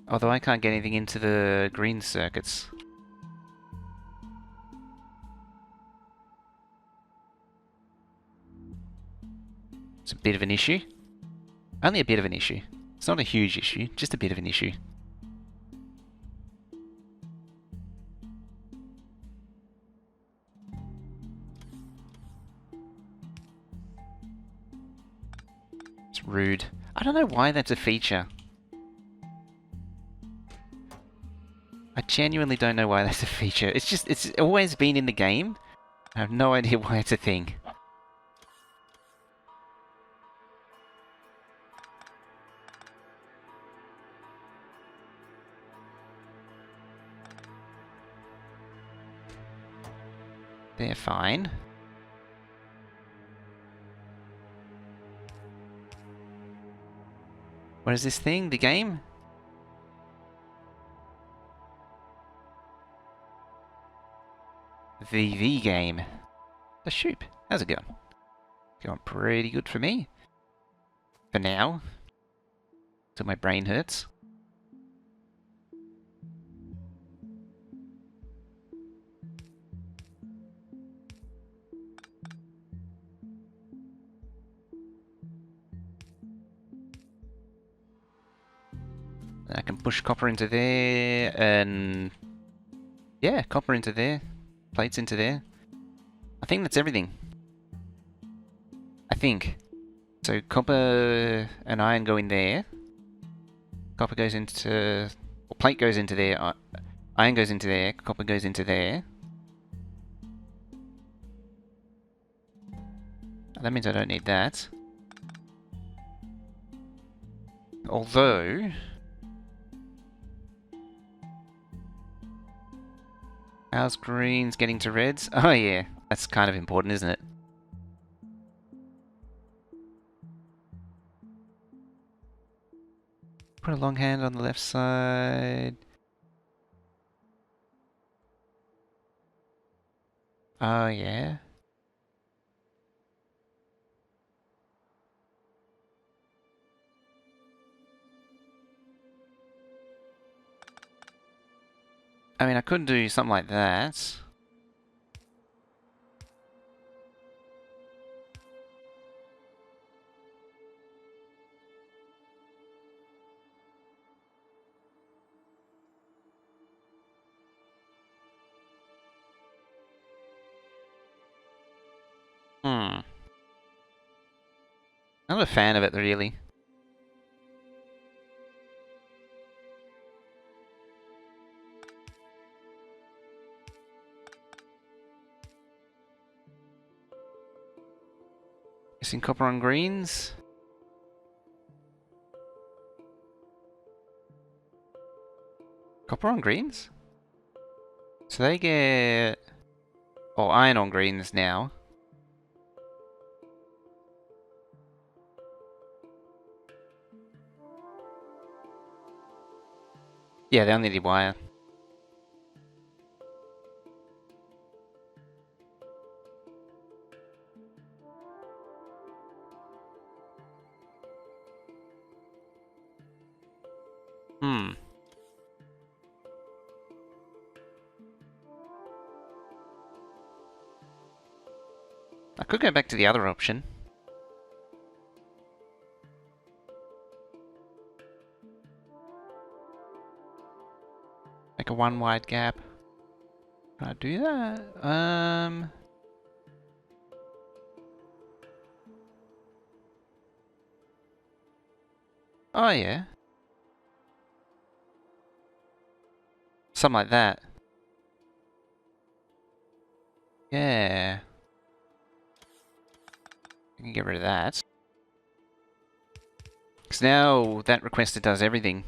Although I can't get anything into the green circuits. It's a bit of an issue. Only a bit of an issue. It's not a huge issue, just a bit of an issue. It's rude. I don't know why that's a feature. I genuinely don't know why that's a feature. It's just, it's always been in the game. I have no idea why it's a thing. They're fine. What is this thing? The game? The game. The shoop. How's it going? Going pretty good for me. For now. Till my brain hurts. I can push copper into there, and yeah, copper into there, plates into there. I think that's everything. I think. So copper and iron go in there. Copper goes into... or plate goes into there, iron goes into there, copper goes into there. That means I don't need that. Although... how's greens getting to reds? Oh yeah, that's kind of important, isn't it? Put a long hand on the left side. Oh, yeah. I mean, I could do something like that. Hmm. I'm not a fan of it, really. Missing copper on greens. Copper on greens? So they get... Oh, iron on greens now. Yeah, they only need wire. Hmm. I could go back to the other option. Make a one wide gap. Can I do that? Oh yeah. Something like that. Yeah. I can get rid of that. Because now that requester does everything.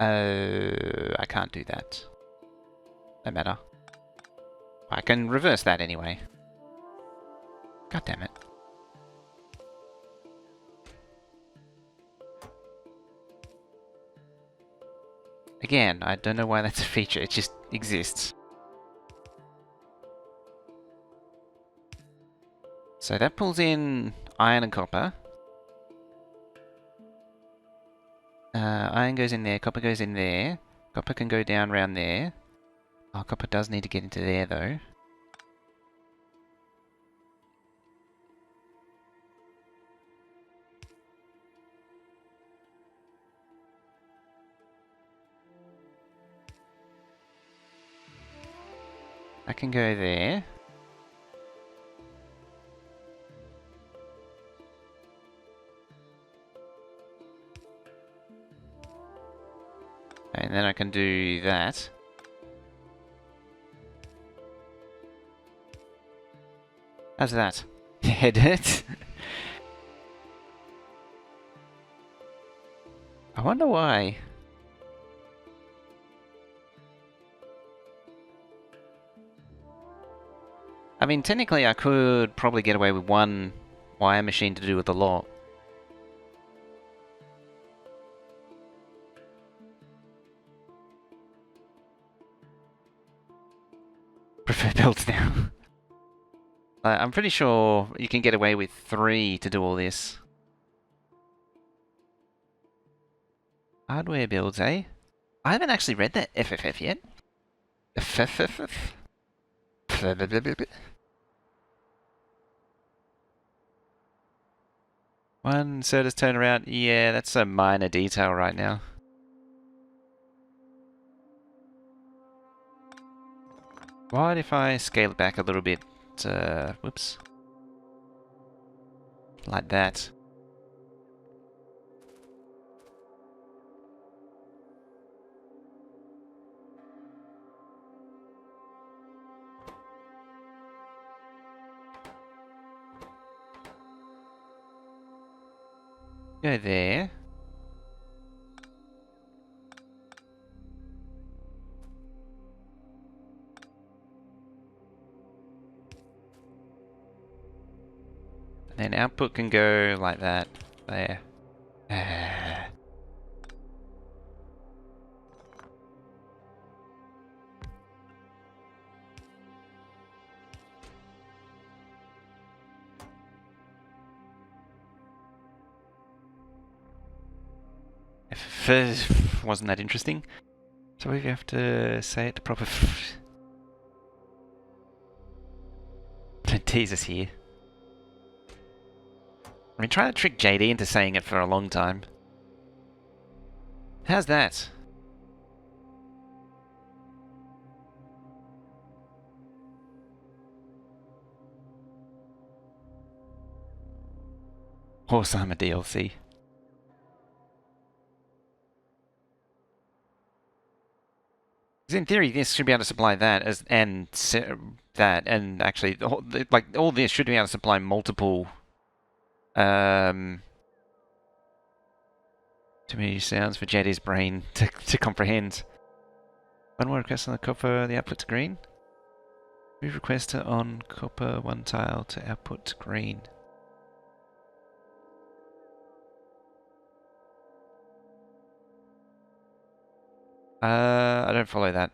I can't do that. No matter. I can reverse that anyway. God damn it. Again, I don't know why that's a feature, it just exists. So that pulls in iron and copper. Iron goes in there, copper goes in there. Copper can go down around there. Oh, copper does need to get into there though. I can go there. And then I can do that. How's that? Hit it? I wonder why. I mean, technically I could probably get away with one wire machine to do with a lot. Prefer builds now. I'm pretty sure you can get away with 3 to do all this. Hardware builds, eh? I haven't actually read that FFF yet. FFF? One Certus turnaround. Yeah, that's a minor detail right now. What if I scale it back a little bit? Whoops. Like that. Go there. And output can go like that. There. Ah. If wasn't that interesting? So we have to say it to proper. Don't tease us here. I've been trying to trick JD into saying it for a long time. How's that? Horse Armor DLC. Because in theory, this should be able to supply that that, and actually, like all this should be able to supply multiple. Too many sounds for JD's brain to comprehend. One more request on the copper, the output to green. Move requester on copper one tile to output to green. I don't follow that.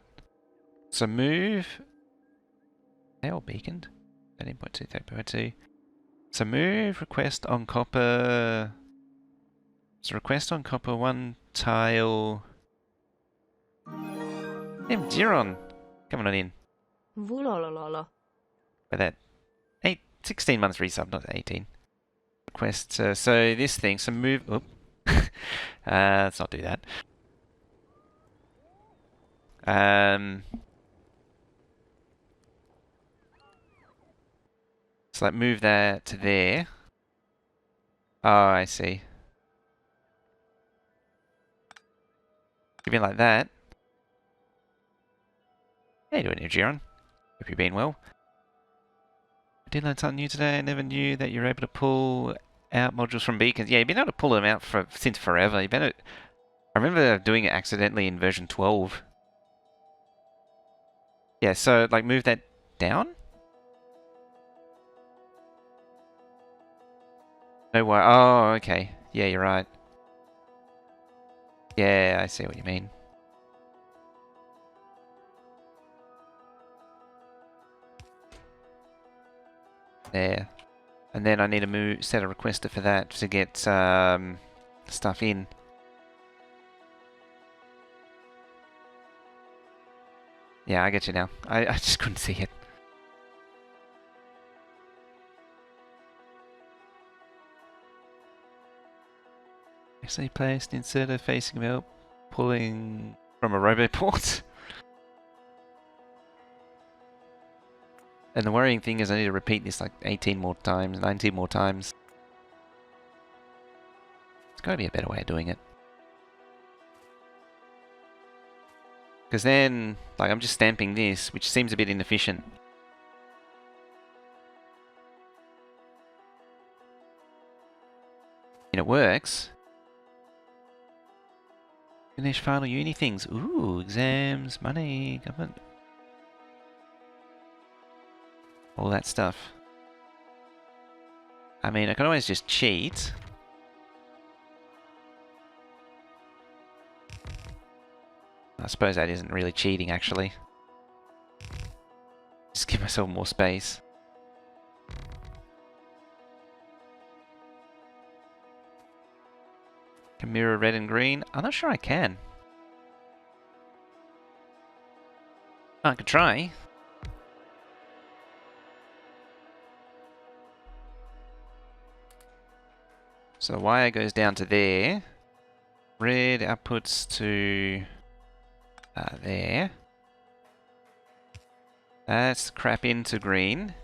So move. They all beaconed. 13.2, 13.2. So move request on copper. So request on copper one tile. Damn, Giron. Coming on in. Vulolololo. By that. 16 months resub, not 18. Request. So this thing. So move. Oop. Let's not do that. So like move that to there. Oh, I see. Give it like that. How you doing here, Giron? Hope you're being well. I did learn something new today. I never knew that you're able to pull out modules from beacons. Yeah, you've been able to pull them out since forever. I remember doing it accidentally in version 12. Yeah, so like move that down? No why. Oh, okay. Yeah, you're right. Yeah, I see what you mean. There. And then I need to set a requester for that to get stuff in. Yeah, I get you now. I just couldn't see it. Actually placed inserter facing about pulling from a roboport. And the worrying thing is I need to repeat this like 18 more times, 19 more times. There's got to be a better way of doing it. Because then, like, I'm just stamping this, which seems a bit inefficient. And it works. Finish final uni things. Ooh, exams, money, government. All that stuff. I mean, I can always just cheat. I suppose that isn't really cheating, actually. Just give myself more space. Can mirror red and green? I'm not sure I can. I could try. So the wire goes down to there. Red outputs to there. That's crap into green.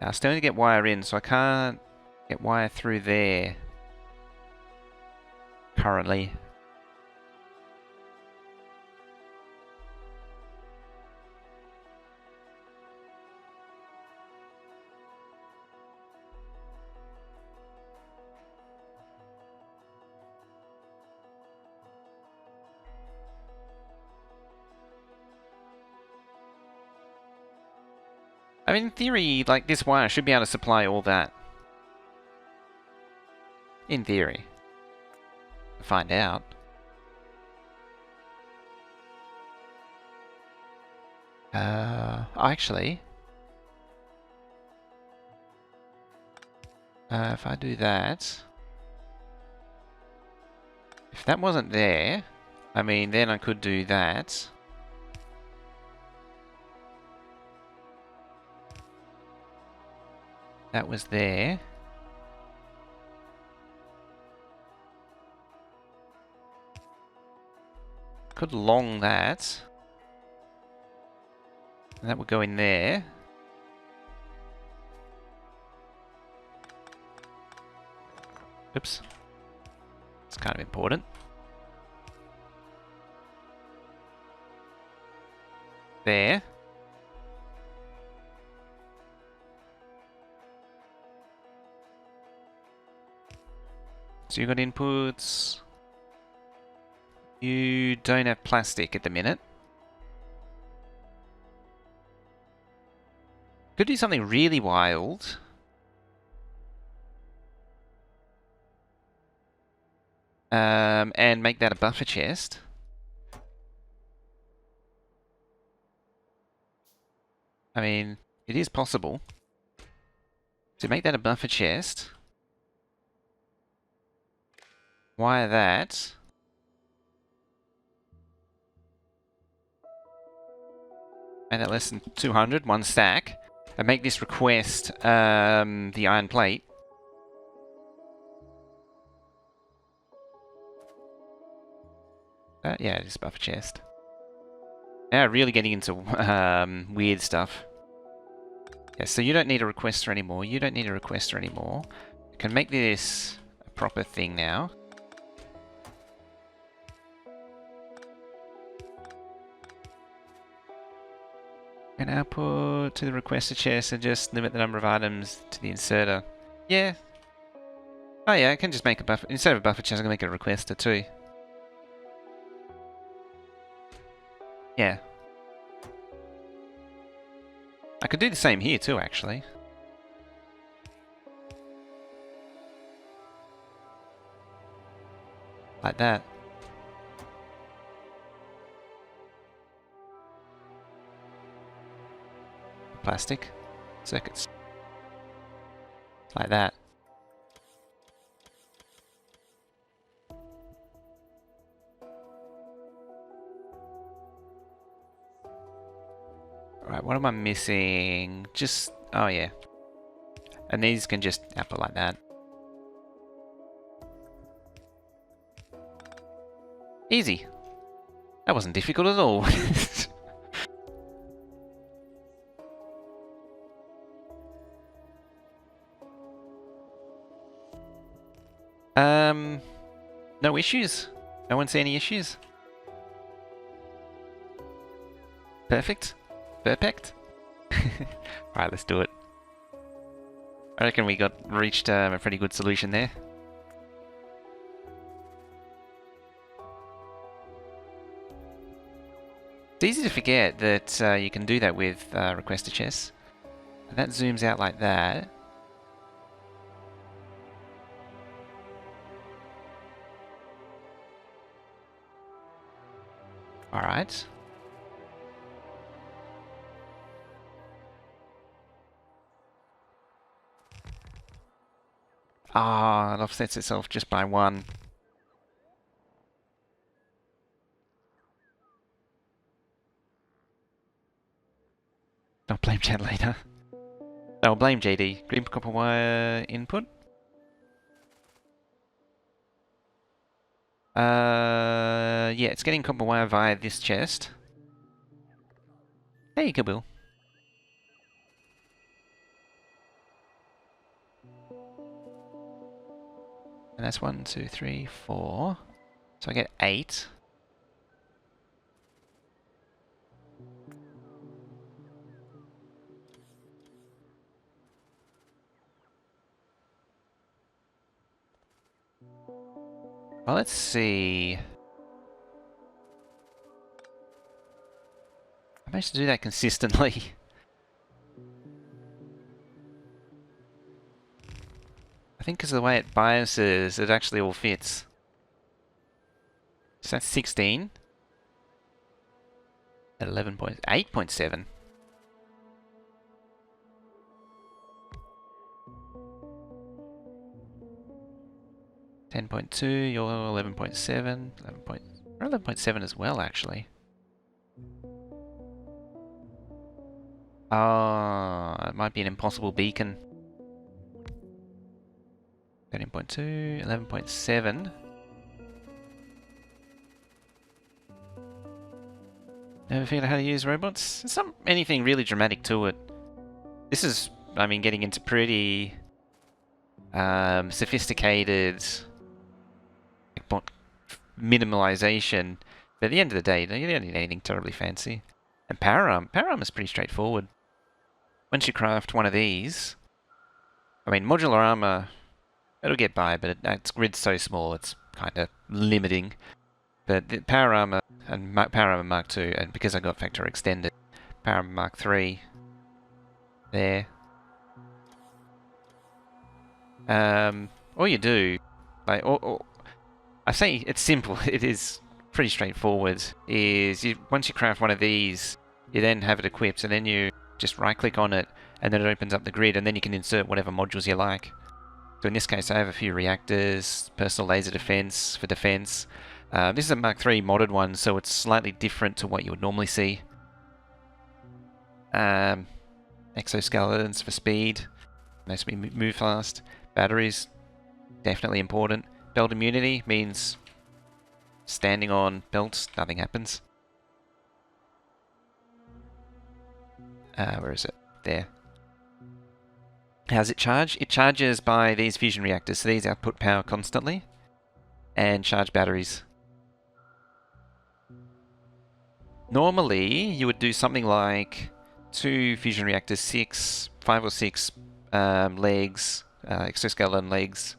Now I still need to get wire in, so I can't get wire through there currently. I mean, in theory, like, this wire should be able to supply all that. In theory. Find out. Actually... if I do that... If that wasn't there, I mean, then I could do that. That was there. Could long that. And that would go in there. Oops. It's kind of important. There. So you got inputs. You don't have plastic at the minute. Could do something really wild. And make that a buffer chest. I mean, it is possible. To make that a buffer chest. Wire that. Make that less than 200, one stack. And make this request the iron plate. Yeah, it is a buffer chest. Now really getting into weird stuff. Yeah, so you don't need a requester anymore. You don't need a requester anymore. You can make this a proper thing now. And output to the requester chest and just limit the number of items to the inserter. Yeah. Oh yeah, I can just make a buffer. Instead of a buffer chest, I'm going to make a requester too. Yeah. I could do the same here too, actually. Like that. Plastic. Circuits. Like that. Alright, what am I missing? Just... oh yeah. And these can just output like that. Easy. That wasn't difficult at all. No issues? No one see any issues? Perfect? Perfect? Alright, let's do it. I reckon we reached a pretty good solution there. It's easy to forget that you can do that with requester chests. And that zooms out like that. Alright. Ah, it offsets itself just by 1. I'll blame Chad later. I'll blame JD. Green copper wire input. Yeah, it's getting copper wire via this chest. Hey, Kaboom. And that's 1, 2, 3, 4. So I get 8. Well, let's see. I managed to do that consistently. think because of the way it biases, it actually all fits. So that's 16. At 8.7. .2, you're 11.7, 11.7 as well, actually. Ah, it might be an impossible beacon. 13.2, 11.7. Never figured out how to use robots? There's not anything really dramatic to it. This is, I mean, getting into pretty sophisticated minimalization. But at the end of the day, you don't need anything terribly fancy. And power arm is pretty straightforward. Once you craft one of these, I mean, modular armor, it'll get by, but its grid's so small, it's kind of limiting. But the power armor and power armor Mark II, and because I got Factorio extended, power armor Mark III, there. All you do, like, I say it's simple. It is pretty straightforward. Is once you craft one of these, you then have it equipped, and then you just right-click on it, and then it opens up the grid, and then you can insert whatever modules you like. So in this case, I have a few reactors, personal laser defense for defense. This is a Mark III modded one, so it's slightly different to what you would normally see. Exoskeletons for speed, makes me move fast. Batteries, definitely important. Belt immunity means standing on belts, nothing happens. Where is it? There. How's it charge? It charges by these fusion reactors, so these output power constantly, and charge batteries. Normally, you would do something like 2 fusion reactors, 5 or 6 legs, exoskeleton legs,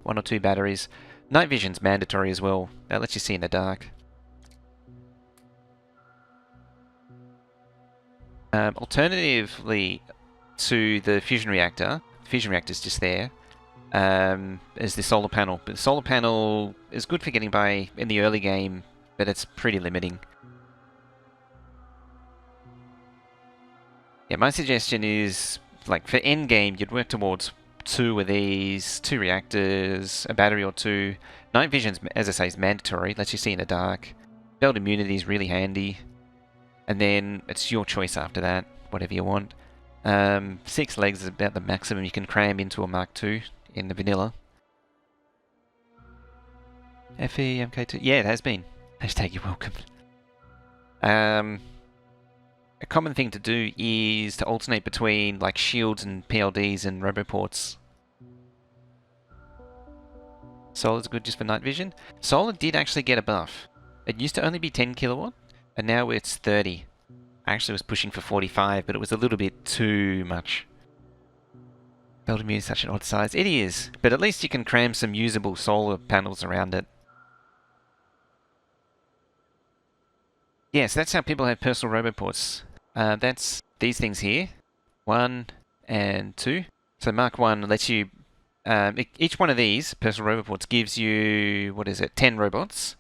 1 or 2 batteries. Night vision's mandatory as well. That lets you see in the dark. Alternatively to the fusion reactor's just there, is the solar panel. But the solar panel is good for getting by in the early game, but it's pretty limiting. Yeah, my suggestion is, like, for end game, you'd work towards 2 of these, 2 reactors, a battery or 2. Night vision's, as I say, is mandatory, lets you see in the dark. Belt immunity is really handy. And then it's your choice after that, whatever you want. 6 legs is about the maximum you can cram into a Mark II in the vanilla. FE, MK2, yeah, it has been. Hashtag you're welcome. A common thing to do is to alternate between, like, shields and PLDs and roboports. Solar's good just for night vision. Solar did actually get a buff. It used to only be 10 kilowatt, and now it's 30. I actually was pushing for 45, but it was a little bit too much. Belt immunity is such an odd size. It is, but at least you can cram some usable solar panels around it. Yes, that's how people have personal roboports. That's these things here, 1 and 2. So Mark 1 lets you, each one of these personal roboports gives you, 10 robots.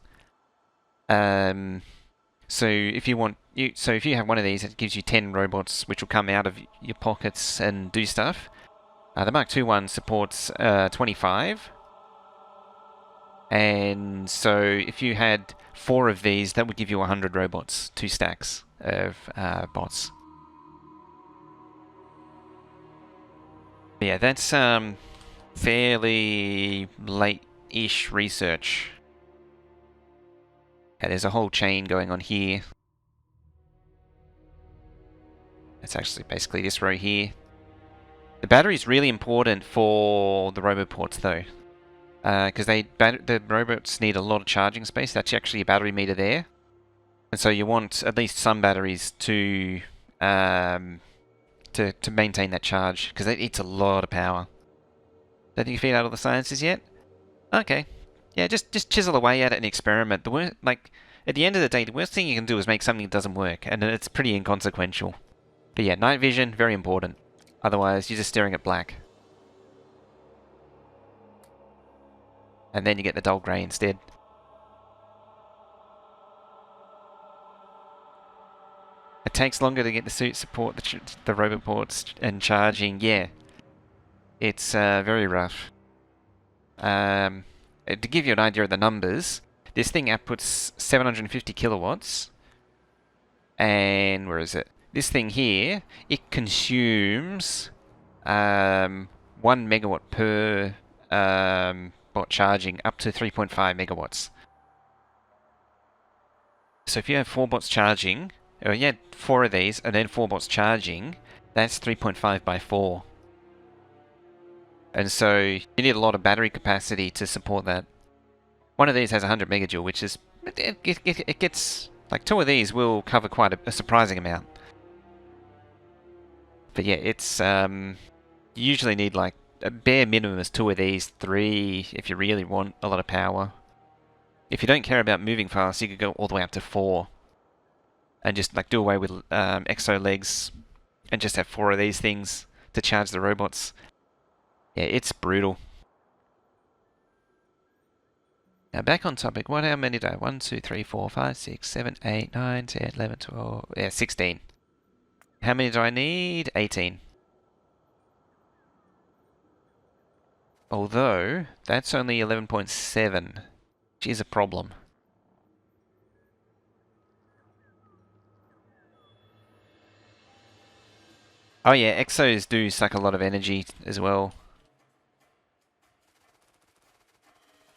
So if you want, if you have one of these, it gives you 10 robots, which will come out of your pockets and do stuff. The Mark II one supports 25. And so if you had 4 of these, that would give you 100 robots, 2 stacks of bots. But yeah, that's fairly late-ish research. Yeah, there's a whole chain going on here. That's actually basically this row here. The battery is really important for the roboports though. Because the robots need a lot of charging space. That's actually a battery meter there. And so you want at least some batteries to maintain that charge, because it eats a lot of power. Don't think you figured out all the sciences yet? Okay. Yeah, just chisel away at it and experiment. At the end of the day, the worst thing you can do is make something that doesn't work, and it's pretty inconsequential. But yeah, night vision, very important. Otherwise, you're just staring at black. And then you get the dull grey instead. It takes longer to get the suit support, the robot ports and charging. Yeah, it's very rough. To give you an idea of the numbers, this thing outputs 750 kilowatts. And where is it? This thing here, it consumes 1 megawatt per bot charging, up to 3.5 megawatts. So if you have 4 bots charging, or you had 4 of these and then 4 bots charging, that's 3.5 by 4. And so you need a lot of battery capacity to support that. One of these has 100 megajoule, which is... It gets... Like 2 of these will cover quite a surprising amount. But yeah, it's... You usually need like... A bare minimum is 2 of these, 3 if you really want a lot of power. If you don't care about moving fast, you could go all the way up to 4. And just like do away with exo legs and just have 4 of these things to charge the robots. Yeah, it's brutal. Now back on topic, how many do I have? 1, 2, 3, 4, 5, 6, 7, 8, 9, 10, 11, 12, yeah, 16. How many do I need? 18. Although, that's only 11.7, which is a problem. Oh yeah, exos do suck a lot of energy as well.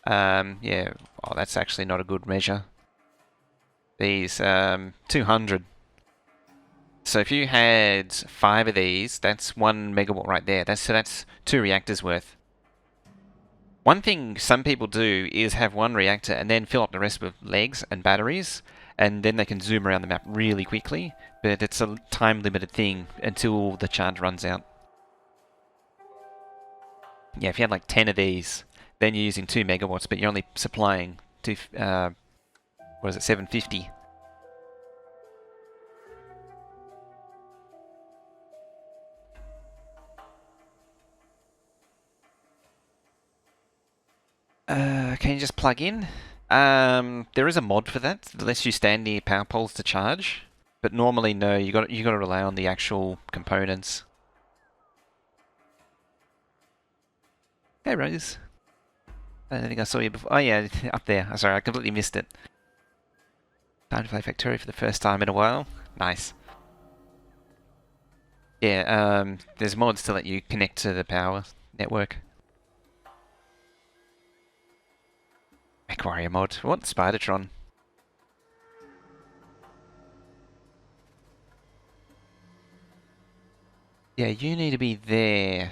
Yeah, oh, that's actually not a good measure. These, 200. So if you had 5 of these, that's 1 megawatt right there. So that's 2 reactors worth. One thing some people do is have 1 reactor and then fill up the rest with legs and batteries, and then they can zoom around the map really quickly, but it's a time-limited thing until the charge runs out. Yeah, if you had like 10 of these, then you're using 2 megawatts, but you're only supplying to, what is it, 750. Can you just plug in? There is a mod for that lets you stand near power poles to charge, but normally no. You got to rely on the actual components. Hey Rose, I don't think I saw you before. Oh yeah, up there. I'm sorry, I completely missed it. Time to play Factorio for the first time in a while. Nice. Yeah, there's mods to let you connect to the power network. Aquarium mod. What? Spidertron. Yeah, you need to be there.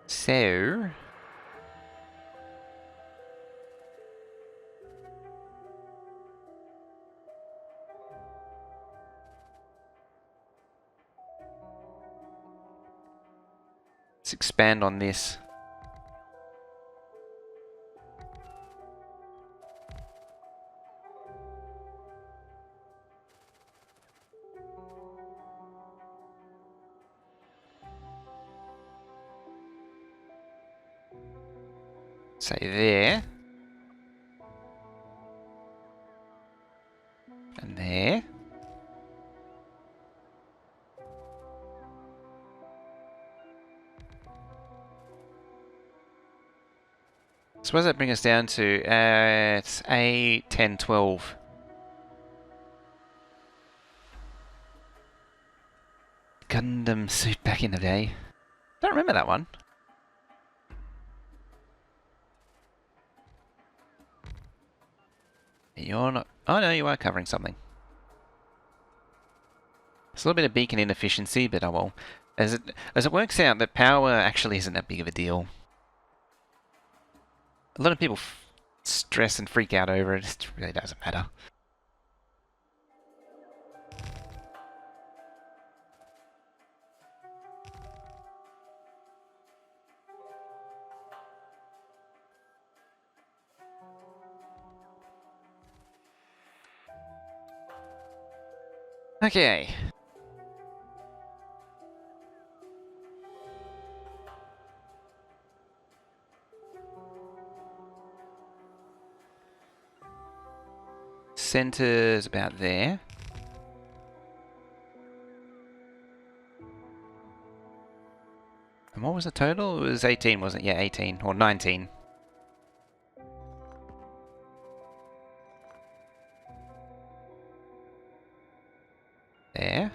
So... let's expand on this. Say there. And there. So what does that bring us down to? It's 8, 10, 12. Gundam suit back in the day. Don't remember that one. You're not... Oh no, you are covering something. It's a little bit of beacon inefficiency, but oh well. As it works out, that power actually isn't that big of a deal. A lot of people stress and freak out over it. It really doesn't matter. Okay. center's about there. And what was the total? It was 18, wasn't it? Yeah, 18 or 19. There.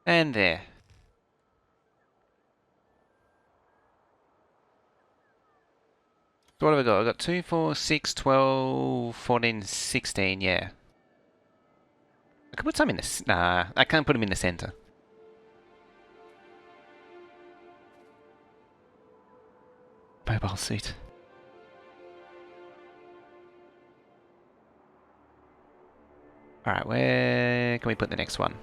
And there. So what have I got? I've got 2, 4, 6, 12, 14, 16, yeah. I could put some in the... Nah, I can't put them in the center. Mobile suit. Alright, where can we put the next one?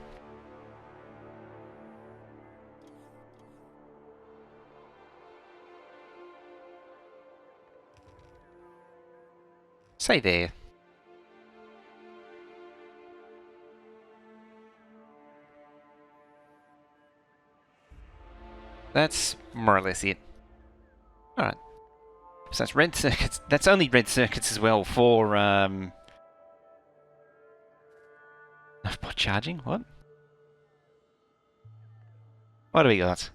Say there. That's more or less it. Alright. So that's red circuits. That's only red circuits as well for, for charging? What? What do we got?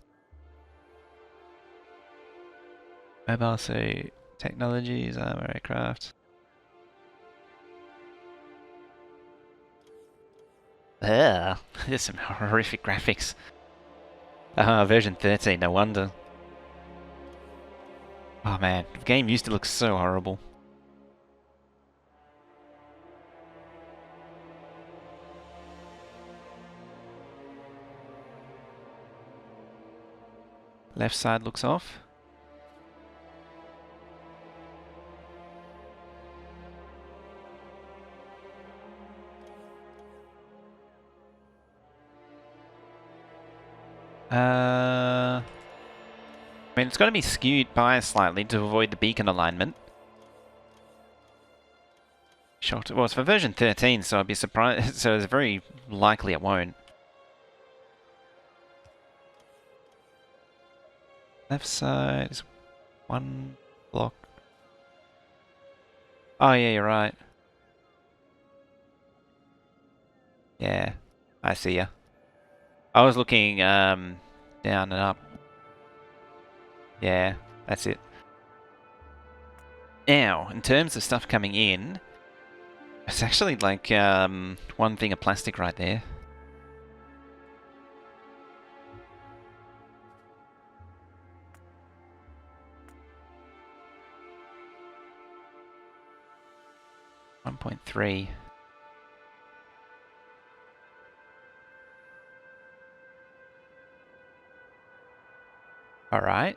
Mobile suit, technologies, armor, aircraft. Ugh, there's some horrific graphics. Version 13, no wonder. Oh man, the game used to look so horrible. Left side looks off. I mean, it's got to be skewed bias slightly to avoid the beacon alignment. Shocked. Well, it's for version 13, so I'd be surprised. So it's very likely it won't. Left side is one block. Oh yeah, you're right. Yeah, I see ya. I was looking down and up. Yeah, that's it. Now, in terms of stuff coming in, it's actually like one thing of plastic right there. .3. All right.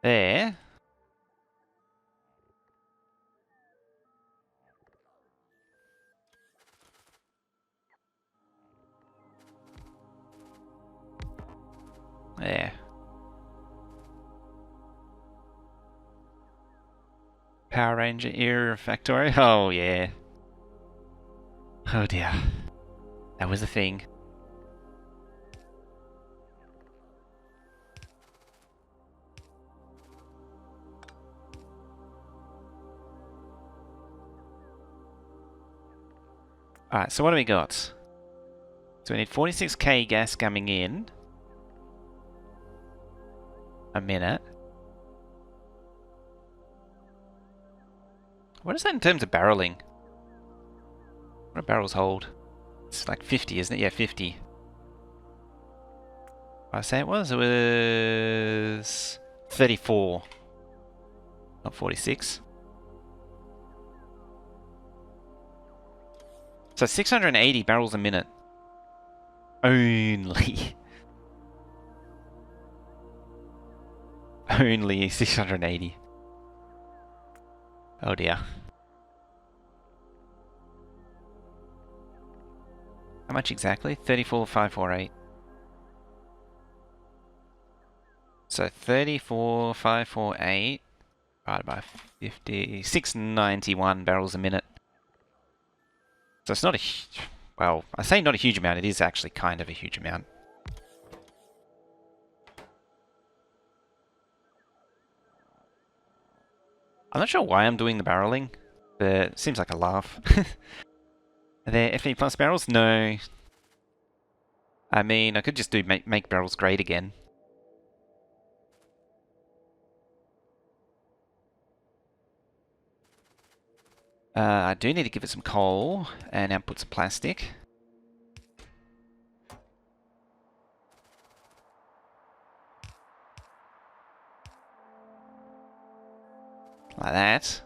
There. There. Power Ranger era of Factorio. Oh yeah. Oh dear. That was a thing. Alright, so what do we got? So we need 46k gas coming in. A minute. What is that in terms of barreling? What do barrels hold? It's like 50, isn't it? Yeah, 50. I say it was 34. Not 46. So 680 barrels a minute. Only. Only 680. Oh dear. How much exactly? 34,548. So 34,548 divided by 50, 691 barrels a minute. So it's not a, well, I say not a huge amount, it is actually kind of a huge amount. I'm not sure why I'm doing the barreling, but it seems like a laugh. Are there FE plus barrels? No. I mean, I could just do make barrels great again. I do need to give it some coal and output some plastic. Like that.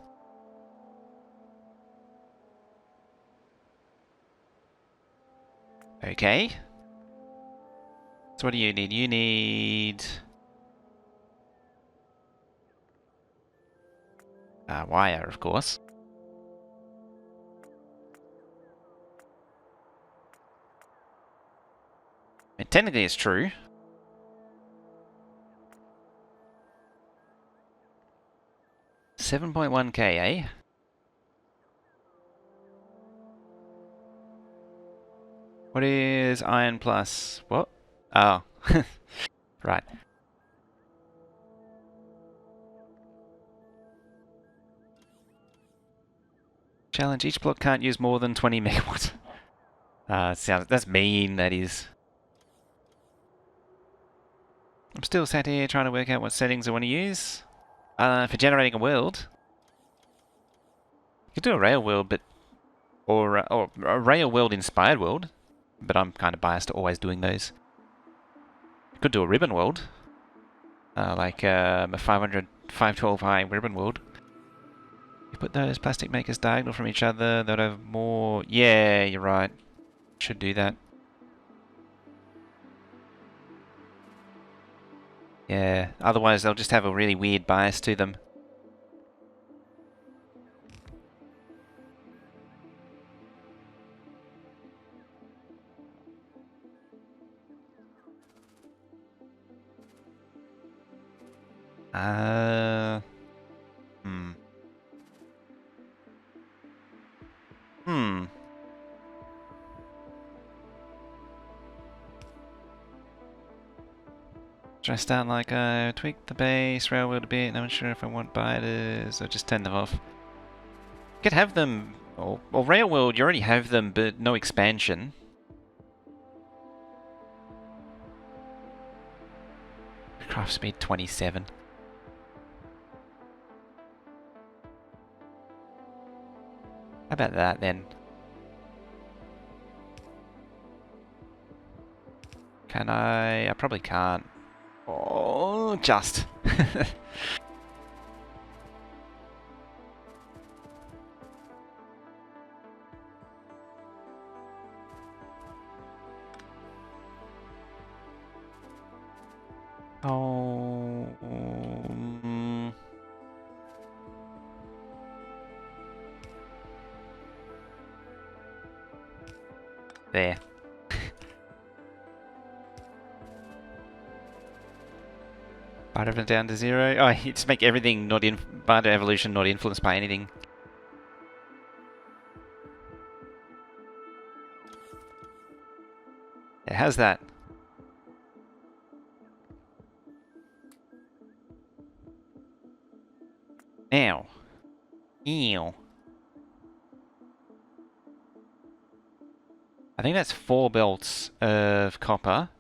Okay. So what do you need? You need... wire, of course. I mean, technically it's true. $7.1k, eh? What is iron plus... what? Oh. Right. Challenge, each block can't use more than 20 megawatts. That's mean, that is. I'm still sat here trying to work out what settings I want to use. For generating a world. You could do a rail world, but... or a rail world inspired world. But I'm kind of biased to always doing those. You could do a ribbon world. Like a 512 high ribbon world. You put those plastic makers diagonal from each other, they'll have more... yeah, you're right. Should do that. Yeah, otherwise they'll just have a really weird bias to them. Hmm. Should I start like, tweak the base, railroad a bit, I'm not sure if I want biters, or just turn them off. You could have them, or railworld, you already have them, but no expansion. Craft speed 27. How about that then? Can I probably can't. Oh, just. Oh. There. Biter down to 0. Oh, you just make everything not in biter evolution not influenced by anything. Yeah, how's that? Ow. Ew. I think that's 4 belts of copper.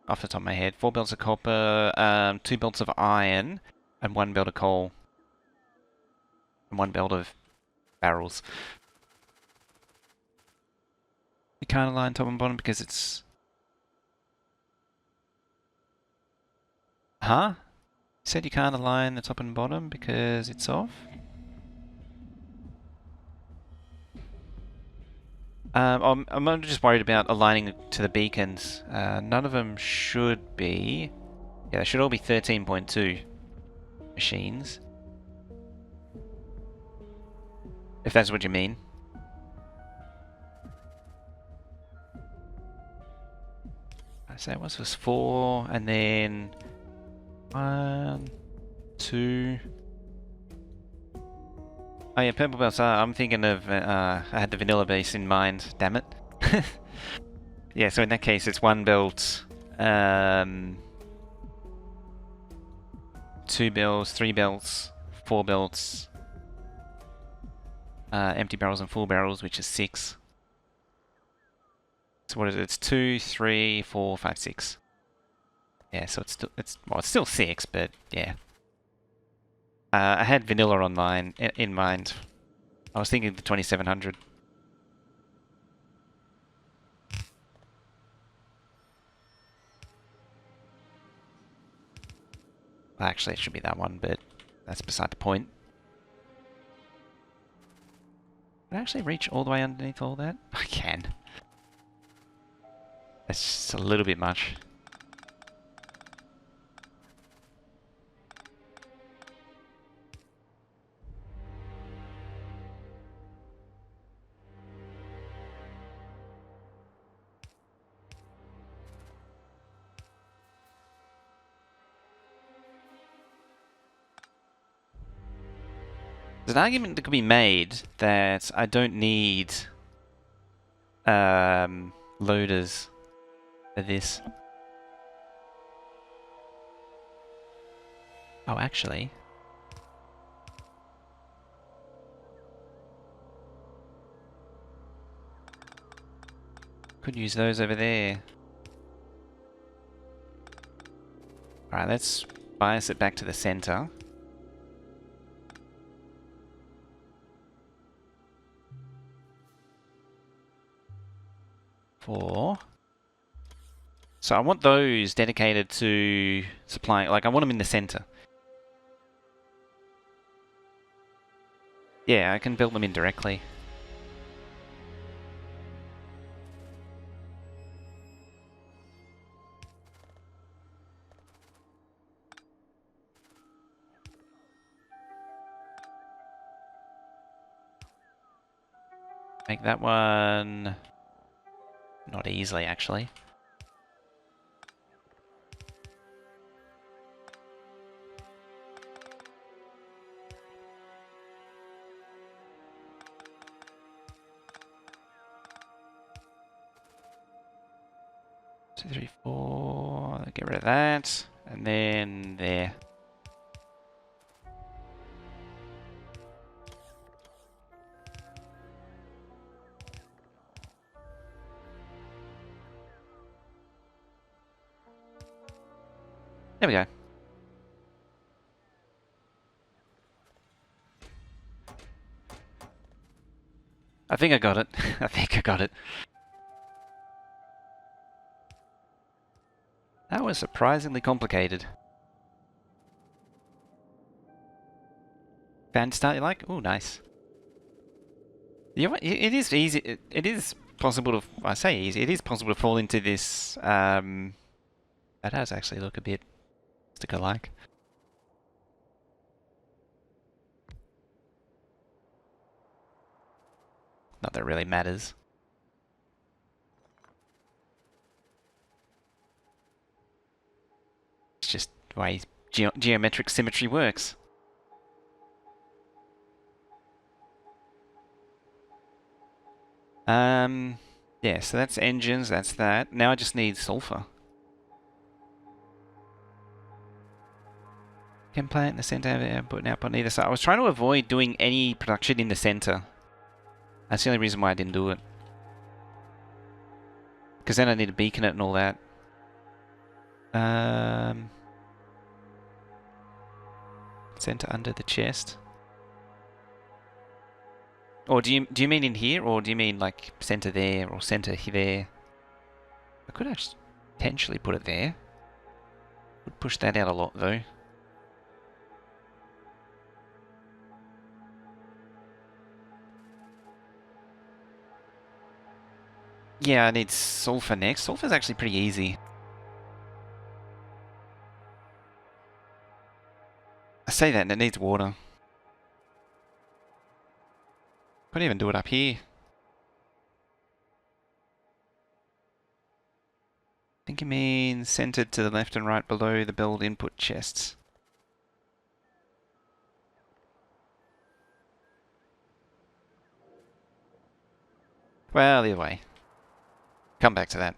Off the top of my head. 4 belts of copper, 2 belts of iron, and 1 belt of coal. And 1 belt of barrels. You can't align top and bottom because it's... Huh? You said you can't align the top and bottom because it's off? I'm just worried about aligning to the beacons. None of them should be... yeah, they should all be 13.2 machines. If that's what you mean. So it was 4, and then 1, 2. Oh yeah, purple belts. I'm thinking of. I had the vanilla base in mind. Damn it. Yeah. So in that case, it's 1 belt, 2 belts, 3 belts, 4 belts, empty barrels and full barrels, which is 6. So what is it? It's 2, 3, 4, 5, 6. Yeah. So it's still 6, but yeah. I had vanilla on mine in mind. I was thinking the 2700. Well, actually, it should be that one, but that's beside the point. Can I actually reach all the way underneath all that? I can. That's just a little bit much. There's an argument that could be made that I don't need loaders for this. Oh, actually. Could use those over there. Alright, let's bias it back to the center. So I want those dedicated to supplying, like I want them in the center. Yeah, I can build them in directly. Make that one not easily, actually. Two, three, four. Get rid of that, and then there. There we go. I think I got it. I think I got it. That was surprisingly complicated. Fan start you like? Oh, nice. You know what? It is easy. It is possible to. I say easy. It is possible to fall into this. That does actually look a bit sticker-like. Not that it really matters. It's just the way geometric symmetry works. Yeah, so that's engines, that's that. Now I just need sulfur. Chem plant in the center of output and output on either side. I was trying to avoid doing any production in the center. That's the only reason why I didn't do it. Because then I need to beacon it and all that. Center under the chest. Or do you mean in here, or do you mean like center there, or center there? I could actually potentially put it there. Would push that out a lot though. Yeah, I need sulfur next. Sulfur's actually pretty easy. I say that and it needs water. Couldn't even do it up here. I think you mean centered to the left and right below the build input chests. Well, either way. Come back to that.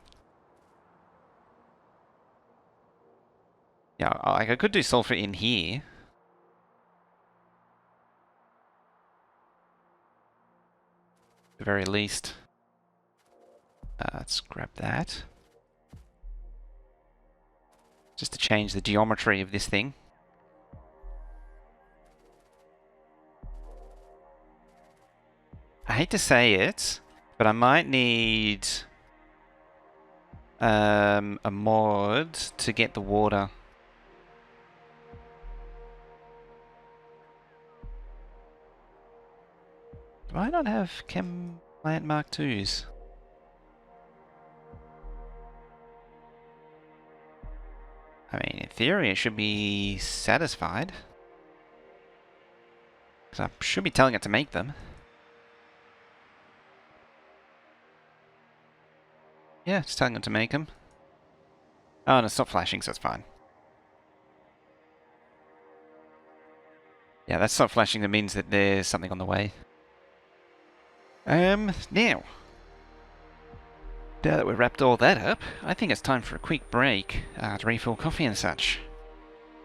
Yeah, like I could do sulfur in here. At the very least. Let's grab that. Just to change the geometry of this thing. I hate to say it, but I might need a mod to get the water. Do I not have Chem Plant Mark IIs? I mean, in theory, it should be satisfied. Because I should be telling it to make them. Yeah, it's telling it to make them. Oh, and it's not flashing, so it's fine. Yeah, that's not flashing. That means that there's something on the way. Now that we've wrapped all that up, I think it's time for a quick break to refill coffee and such.